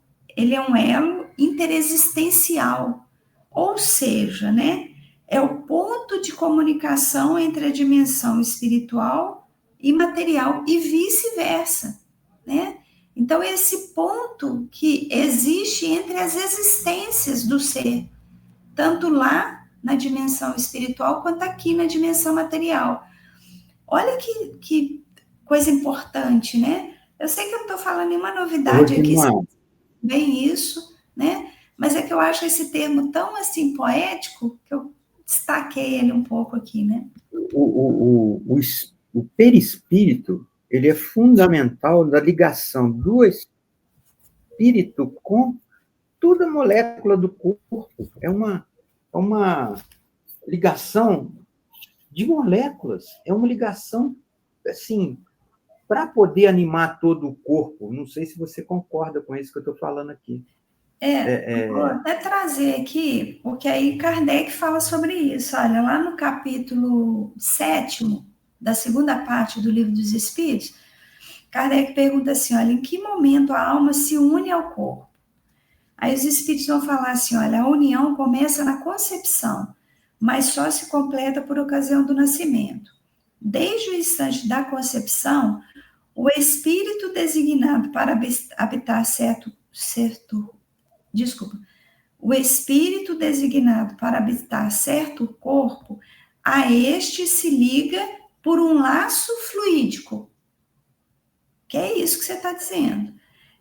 elo interexistencial, ou seja, né? É o ponto de comunicação entre a dimensão espiritual e material e vice-versa, né? Então, esse ponto que existe entre as existências do ser, tanto lá na dimensão espiritual quanto aqui na dimensão material. Olha que coisa importante, né? Eu sei que eu não estou falando nenhuma novidade aqui, bem isso, né? Mas é que eu acho esse termo tão, assim, poético, que eu destaquei ele um pouco aqui, né? O perispírito, ele é fundamental na ligação do espírito com toda a molécula do corpo. É uma ligação de moléculas, é uma ligação, assim, para poder animar todo o corpo. Não sei se você concorda com isso que eu estou falando aqui. Vou até trazer aqui, porque aí Kardec fala sobre isso. Olha, lá no capítulo 7º, da segunda parte do Livro dos Espíritos, Kardec pergunta assim, olha, em que momento a alma se une ao corpo? Aí os espíritos vão falar assim, olha, a união começa na concepção, mas só se completa por ocasião do nascimento. Desde o instante da concepção, o espírito designado para habitar o espírito designado para habitar certo corpo, a este se liga por um laço fluídico. Que é isso que você está dizendo.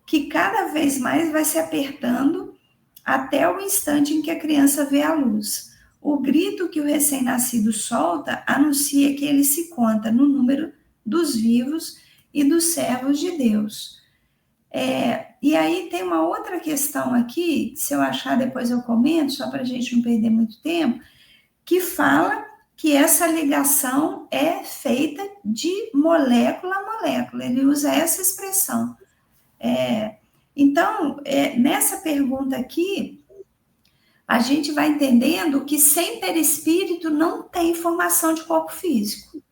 Que cada vez mais vai se apertando até o instante em que a criança vê a luz. O grito que o recém-nascido solta anuncia que ele se conta no número dos vivos e dos servos de Deus. E aí tem uma outra questão aqui, se eu achar depois eu comento, só para a gente não perder muito tempo, que fala que essa ligação é feita de molécula a molécula, ele usa essa expressão. Então, nessa pergunta aqui, a gente vai entendendo que sem perispírito não tem formação de corpo físico.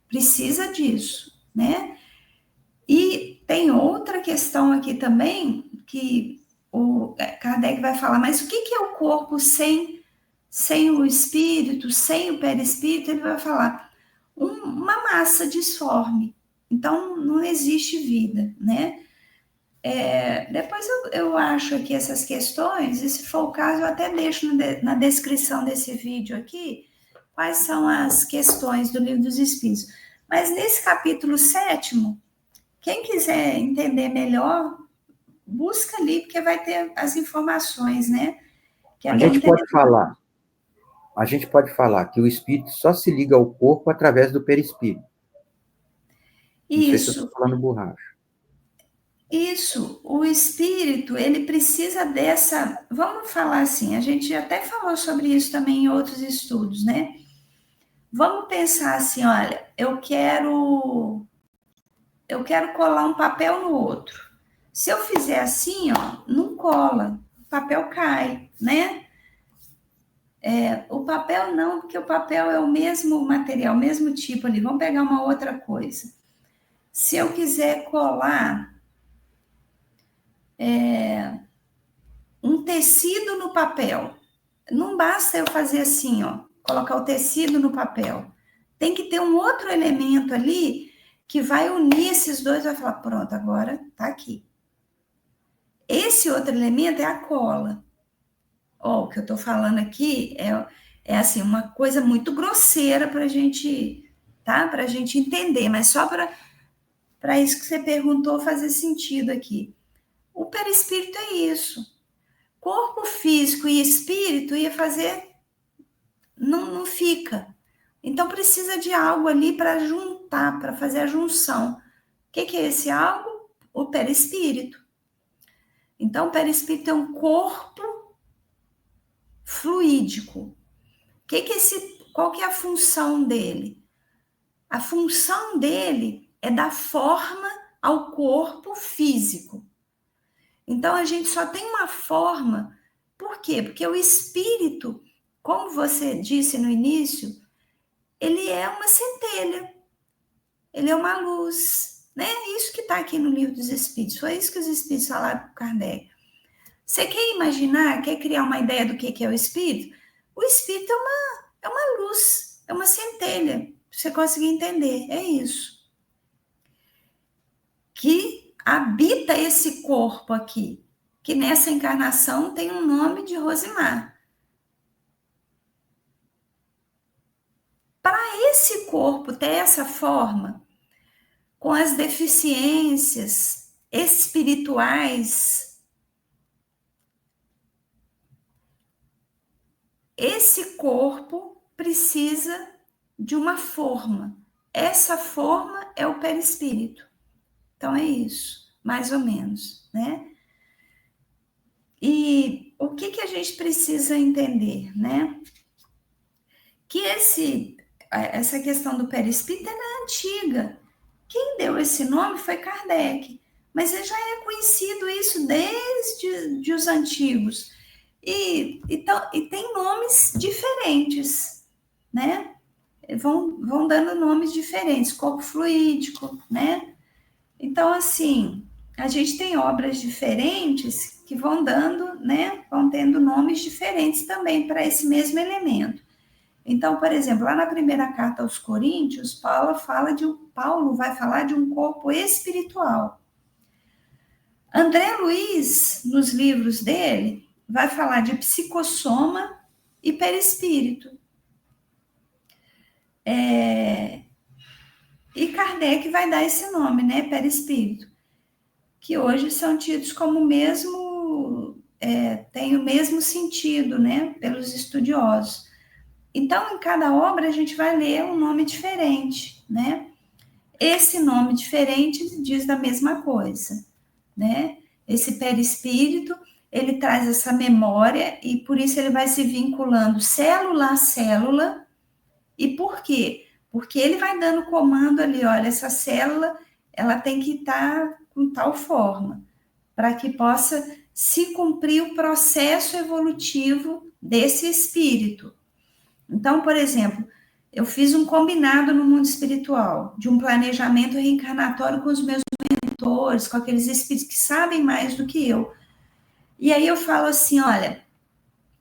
Precisa disso, né? E tem outra questão aqui também, que o Kardec vai falar, mas o que é o corpo sem o espírito, sem o perispírito? Ele vai falar, uma massa disforme. Então, não existe vida, né? Depois eu acho aqui essas questões, e se for o caso, eu até deixo na descrição desse vídeo aqui, quais são as questões do Livro dos Espíritos. Mas nesse capítulo 7º, quem quiser entender melhor, busca ali, porque vai ter as informações, né? A gente pode falar que o espírito só se liga ao corpo através do perispírito. Não sei se eu estou falando borracha. Isso, o espírito, ele precisa dessa, vamos falar assim, a gente até falou sobre isso também em outros estudos, né? Vamos pensar assim, olha, eu quero colar um papel no outro. Se eu fizer assim, ó, não cola, o papel cai, né? O papel não, porque o papel é o mesmo material, o mesmo tipo ali. Vamos pegar uma outra coisa. Se eu quiser colar um tecido no papel, não basta eu fazer assim, ó, colocar o tecido no papel. Tem que ter um outro elemento ali que vai unir esses dois, vai falar, pronto, agora tá aqui. Esse outro elemento é a cola. O que eu tô falando aqui é assim, uma coisa muito grosseira pra gente, tá? Pra gente entender, mas só para isso que você perguntou fazer sentido aqui. O perispírito é isso. Corpo físico e espírito ia fazer, não fica. Então precisa de algo ali para juntar, para fazer a junção. O que é esse algo? O perispírito. Então o perispírito é um corpo fluídico. Qual que é a função dele? A função dele é dar forma ao corpo físico. Então, a gente só tem uma forma. Por quê? Porque o espírito, como você disse no início, ele é uma centelha. Ele é uma luz. Né? Isso que está aqui no Livro dos Espíritos. Foi isso que os Espíritos falaram para Kardec. Você quer imaginar, quer criar uma ideia do que é o espírito? O espírito é uma luz, é uma centelha. Você conseguir entender, é isso. Que habita esse corpo aqui, que nessa encarnação tem um nome de Rosimar. Para esse corpo ter essa forma, com as deficiências espirituais, esse corpo precisa de uma forma. Essa forma é o perispírito. Então, é isso, mais ou menos, né? E o que a gente precisa entender, né? Que essa questão do perispírito é antiga. Quem deu esse nome foi Kardec, mas já é conhecido isso desde os antigos. E tem nomes diferentes, né? Vão dando nomes diferentes, corpo fluídico, né? Então, assim, a gente tem obras diferentes que vão dando, né, vão tendo nomes diferentes também para esse mesmo elemento. Então, por exemplo, lá na primeira carta aos Coríntios, Paulo vai falar de um corpo espiritual. André Luiz, nos livros dele, vai falar de psicossoma e perispírito. E Kardec vai dar esse nome, né, perispírito, que hoje são tidos como o mesmo, tem o mesmo sentido, né, pelos estudiosos. Então, em cada obra, a gente vai ler um nome diferente, né? Esse nome diferente diz da mesma coisa, né? Esse perispírito, ele traz essa memória e por isso ele vai se vinculando célula a célula. E por quê? Porque ele vai dando comando ali, olha, essa célula, ela tem que estar com tal forma, para que possa se cumprir o processo evolutivo desse espírito. Então, por exemplo, eu fiz um combinado no mundo espiritual, de um planejamento reencarnatório com os meus mentores, com aqueles espíritos que sabem mais do que eu. E aí eu falo assim, olha,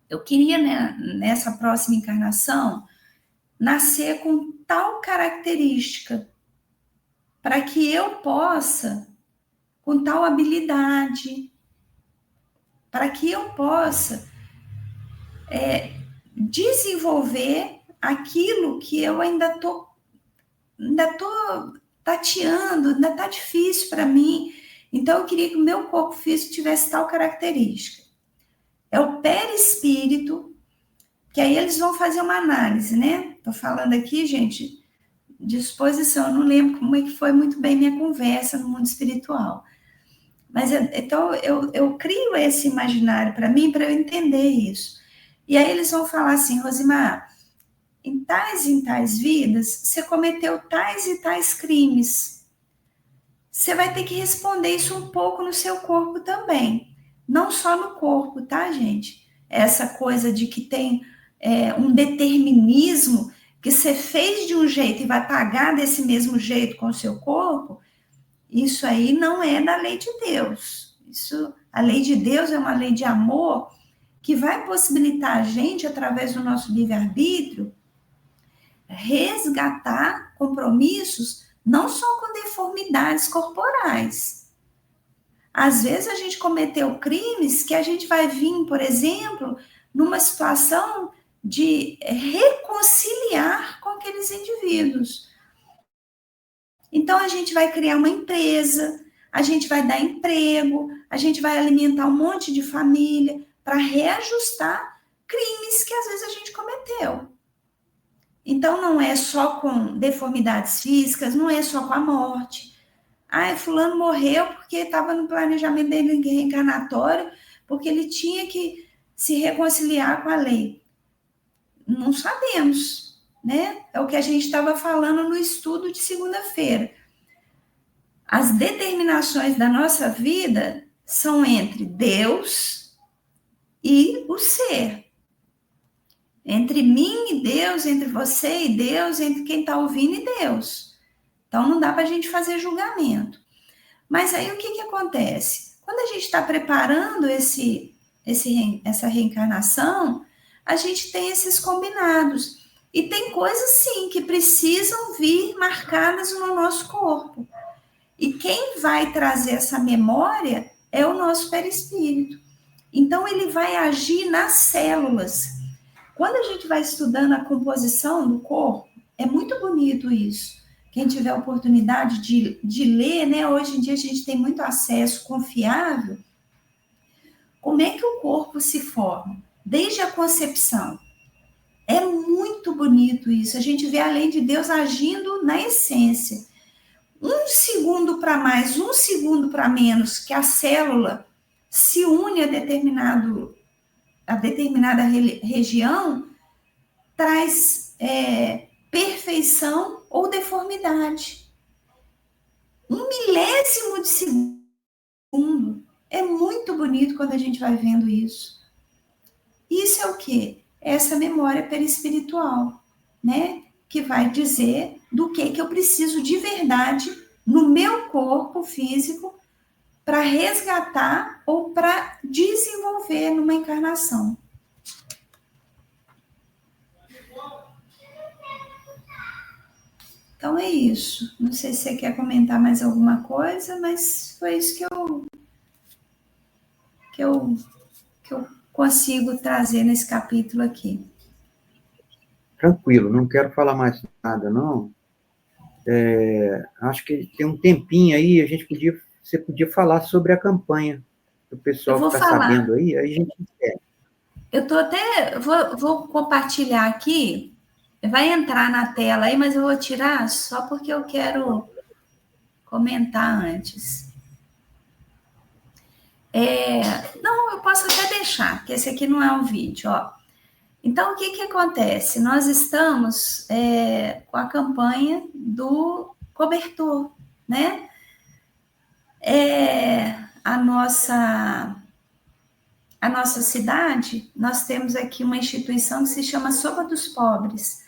eu queria, né, nessa próxima encarnação, nascer com tal característica, para que eu possa, com tal habilidade, para que eu possa desenvolver aquilo que eu ainda tô tateando, ainda tá difícil para mim. Então eu queria que o meu corpo físico tivesse tal característica. É o perispírito, que aí eles vão fazer uma análise, né? Tô falando aqui, gente, disposição, eu não lembro como é que foi muito bem minha conversa no mundo espiritual. Mas então eu crio esse imaginário para mim, para eu entender isso. E aí eles vão falar assim, Rosimar, em tais vidas, você cometeu tais e tais crimes. Você vai ter que responder isso um pouco no seu corpo também. Não só no corpo, tá, gente? Essa coisa de que tem um determinismo, que você fez de um jeito e vai pagar desse mesmo jeito com o seu corpo, isso aí não é da lei de Deus. A lei de Deus é uma lei de amor que vai possibilitar a gente, através do nosso livre-arbítrio, resgatar compromissos não só com deformidades corporais. Às vezes a gente cometeu crimes que a gente vai vir, por exemplo, numa situação de reconciliar com aqueles indivíduos. Então a gente vai criar uma empresa, a gente vai dar emprego, a gente vai alimentar um monte de família para reajustar crimes que às vezes a gente cometeu. Então, não é só com deformidades físicas, não é só com a morte. Fulano morreu porque estava no planejamento dele reencarnatório, porque ele tinha que se reconciliar com a lei. Não sabemos, né? É o que a gente estava falando no estudo de segunda-feira. As determinações da nossa vida são entre Deus e o ser. Entre mim e Deus, entre você e Deus, entre quem está ouvindo e Deus. Então, não dá para a gente fazer julgamento. Mas aí, o que acontece? Quando a gente está preparando essa reencarnação, a gente tem esses combinados. E tem coisas, sim, que precisam vir marcadas no nosso corpo. E quem vai trazer essa memória é o nosso perispírito. Então, ele vai agir nas células. Quando a gente vai estudando a composição do corpo, é muito bonito isso. Quem tiver a oportunidade de ler, né? Hoje em dia a gente tem muito acesso confiável. Como é que o corpo se forma? Desde a concepção. É muito bonito isso. A gente vê a lei de Deus agindo na essência. 1 segundo para mais, 1 segundo para menos, que a célula se une a determinada região, traz perfeição ou deformidade. 1 milésimo de segundo. É muito bonito quando a gente vai vendo isso. Isso é o quê? Essa memória perispiritual, né? Que vai dizer do que eu preciso de verdade no meu corpo físico para resgatar ou para desenvolver numa encarnação. Então é isso. Não sei se você quer comentar mais alguma coisa, mas foi isso que eu consigo trazer nesse capítulo aqui. Tranquilo, não quero falar mais nada, não. Acho que tem um tempinho aí, você podia falar sobre a campanha, que o pessoal ficar sabendo aí a gente quer. Eu tô até, vou compartilhar aqui, vai entrar na tela aí, mas eu vou tirar só porque eu quero comentar antes. Não, eu posso até deixar, porque esse aqui não é um vídeo, ó. Então, o que acontece? Nós estamos com a campanha do cobertor, né? A nossa cidade, nós temos aqui uma instituição que se chama Sopa dos Pobres.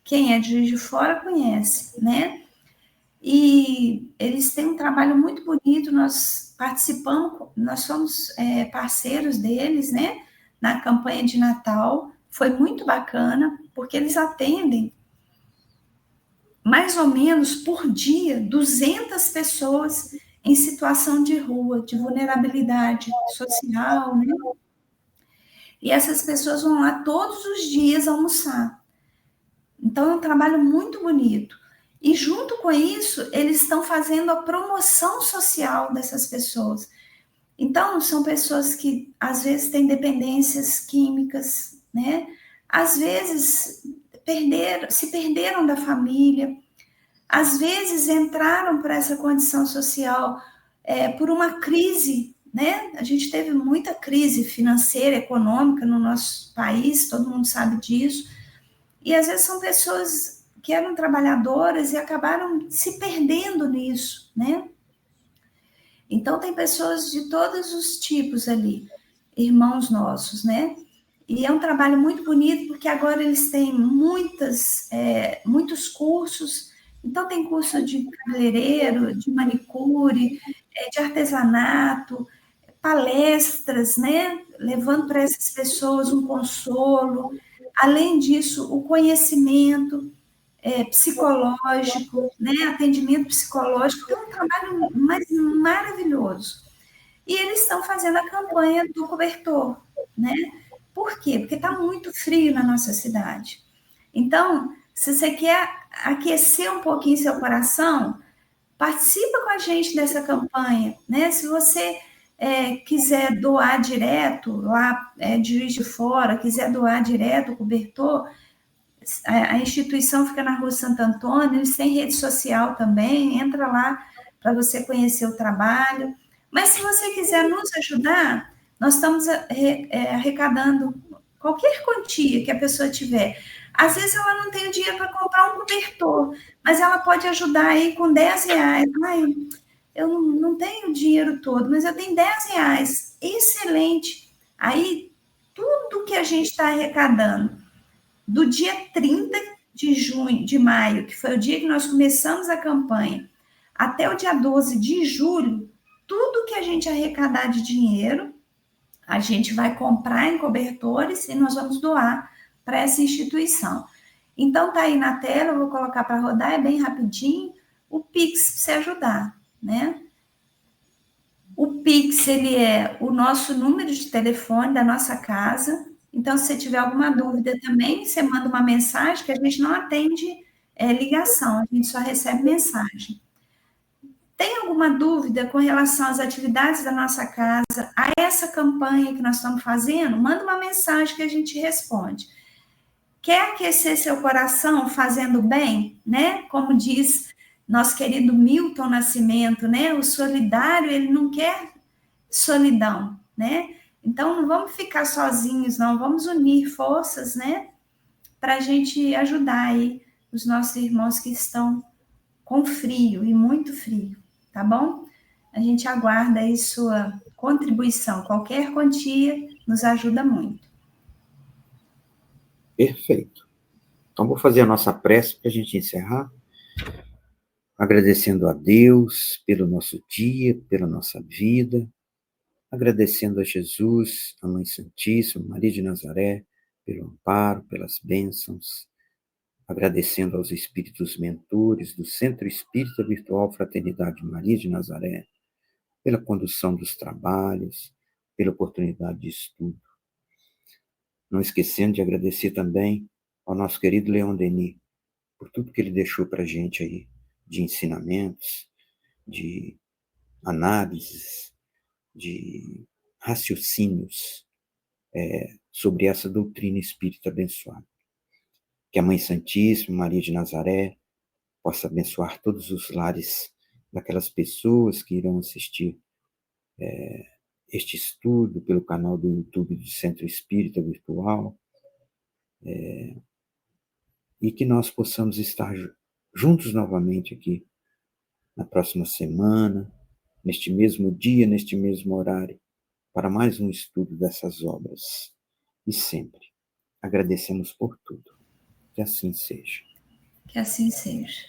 Quem é de Juiz de Fora conhece, né? E eles têm um trabalho muito bonito, nós participamos, nós somos parceiros deles, né? Na campanha de Natal, foi muito bacana, porque eles atendem mais ou menos por dia 200 pessoas em situação de rua, de vulnerabilidade social, né? E essas pessoas vão lá todos os dias almoçar. Então, é um trabalho muito bonito. E, junto com isso, eles estão fazendo a promoção social dessas pessoas. Então, são pessoas que, às vezes, têm dependências químicas, né? Às vezes, se perderam da família. Às vezes, entraram para essa condição social por uma crise, né? A gente teve muita crise financeira, econômica no nosso país, todo mundo sabe disso. E às vezes são pessoas que eram trabalhadoras e acabaram se perdendo nisso, né? Então tem pessoas de todos os tipos ali, irmãos nossos, né? E é um trabalho muito bonito, porque agora eles têm muitos cursos. Então tem curso de cabeleireiro, de manicure, de artesanato, palestras, né? Levando para essas pessoas um consolo. Além disso, o conhecimento psicológico, né? Atendimento psicológico, é um trabalho maravilhoso. E eles estão fazendo a campanha do cobertor, né? Por quê? Porque está muito frio na nossa cidade. Então, se você quer aquecer um pouquinho seu coração, participa com a gente dessa campanha, né? Se você quiser doar direto lá de Juiz de Fora, quiser doar direto o cobertor, a instituição fica na Rua Santo Antônio, eles têm rede social também, entra lá para você conhecer o trabalho. Mas se você quiser nos ajudar, nós estamos arrecadando qualquer quantia que a pessoa tiver. Às vezes ela não tem o dinheiro para comprar um cobertor, mas ela pode ajudar aí com R$10. Ai, eu não tenho o dinheiro todo, mas eu tenho R$10. Excelente. Aí, tudo que a gente está arrecadando, do dia 30 de maio, que foi o dia que nós começamos a campanha, até o dia 12 de julho, tudo que a gente arrecadar de dinheiro, a gente vai comprar em cobertores e nós vamos doar para essa instituição. Então, tá aí na tela, eu vou colocar para rodar, é bem rapidinho, o Pix para você ajudar, né? O Pix, ele é o nosso número de telefone da nossa casa. Então, se você tiver alguma dúvida também, você manda uma mensagem, que a gente não atende ligação, a gente só recebe mensagem. Tem alguma dúvida com relação às atividades da nossa casa, a essa campanha que nós estamos fazendo? Manda uma mensagem que a gente responde. Quer aquecer seu coração fazendo bem, né? Como diz nosso querido Milton Nascimento, né? O solidário, ele não quer solidão, né? Então, não vamos ficar sozinhos, não. Vamos unir forças, né? Para a gente ajudar aí os nossos irmãos que estão com frio e muito frio, tá bom? A gente aguarda aí sua contribuição. Qualquer quantia nos ajuda muito. Perfeito. Então, vou fazer a nossa prece para a gente encerrar. agradecendo a Deus pelo nosso dia, pela nossa vida, agradecendo a Jesus, a Mãe Santíssima, Maria de Nazaré, pelo amparo, pelas bênçãos, agradecendo aos espíritos mentores do Centro Espírita Virtual Fraternidade Maria de Nazaré, pela condução dos trabalhos, pela oportunidade de estudo. Não esquecendo de agradecer também ao nosso querido Leon Denis, por tudo que ele deixou para a gente aí, de ensinamentos, de análises, de raciocínios sobre essa doutrina espírita abençoada. Que a Mãe Santíssima, Maria de Nazaré, possa abençoar todos os lares daquelas pessoas que irão assistir este estudo pelo canal do YouTube do Centro Espírita Virtual, e que nós possamos estar juntos novamente aqui na próxima semana, neste mesmo dia, neste mesmo horário, para mais um estudo dessas obras. E sempre agradecemos por tudo. Que assim seja. Que assim seja.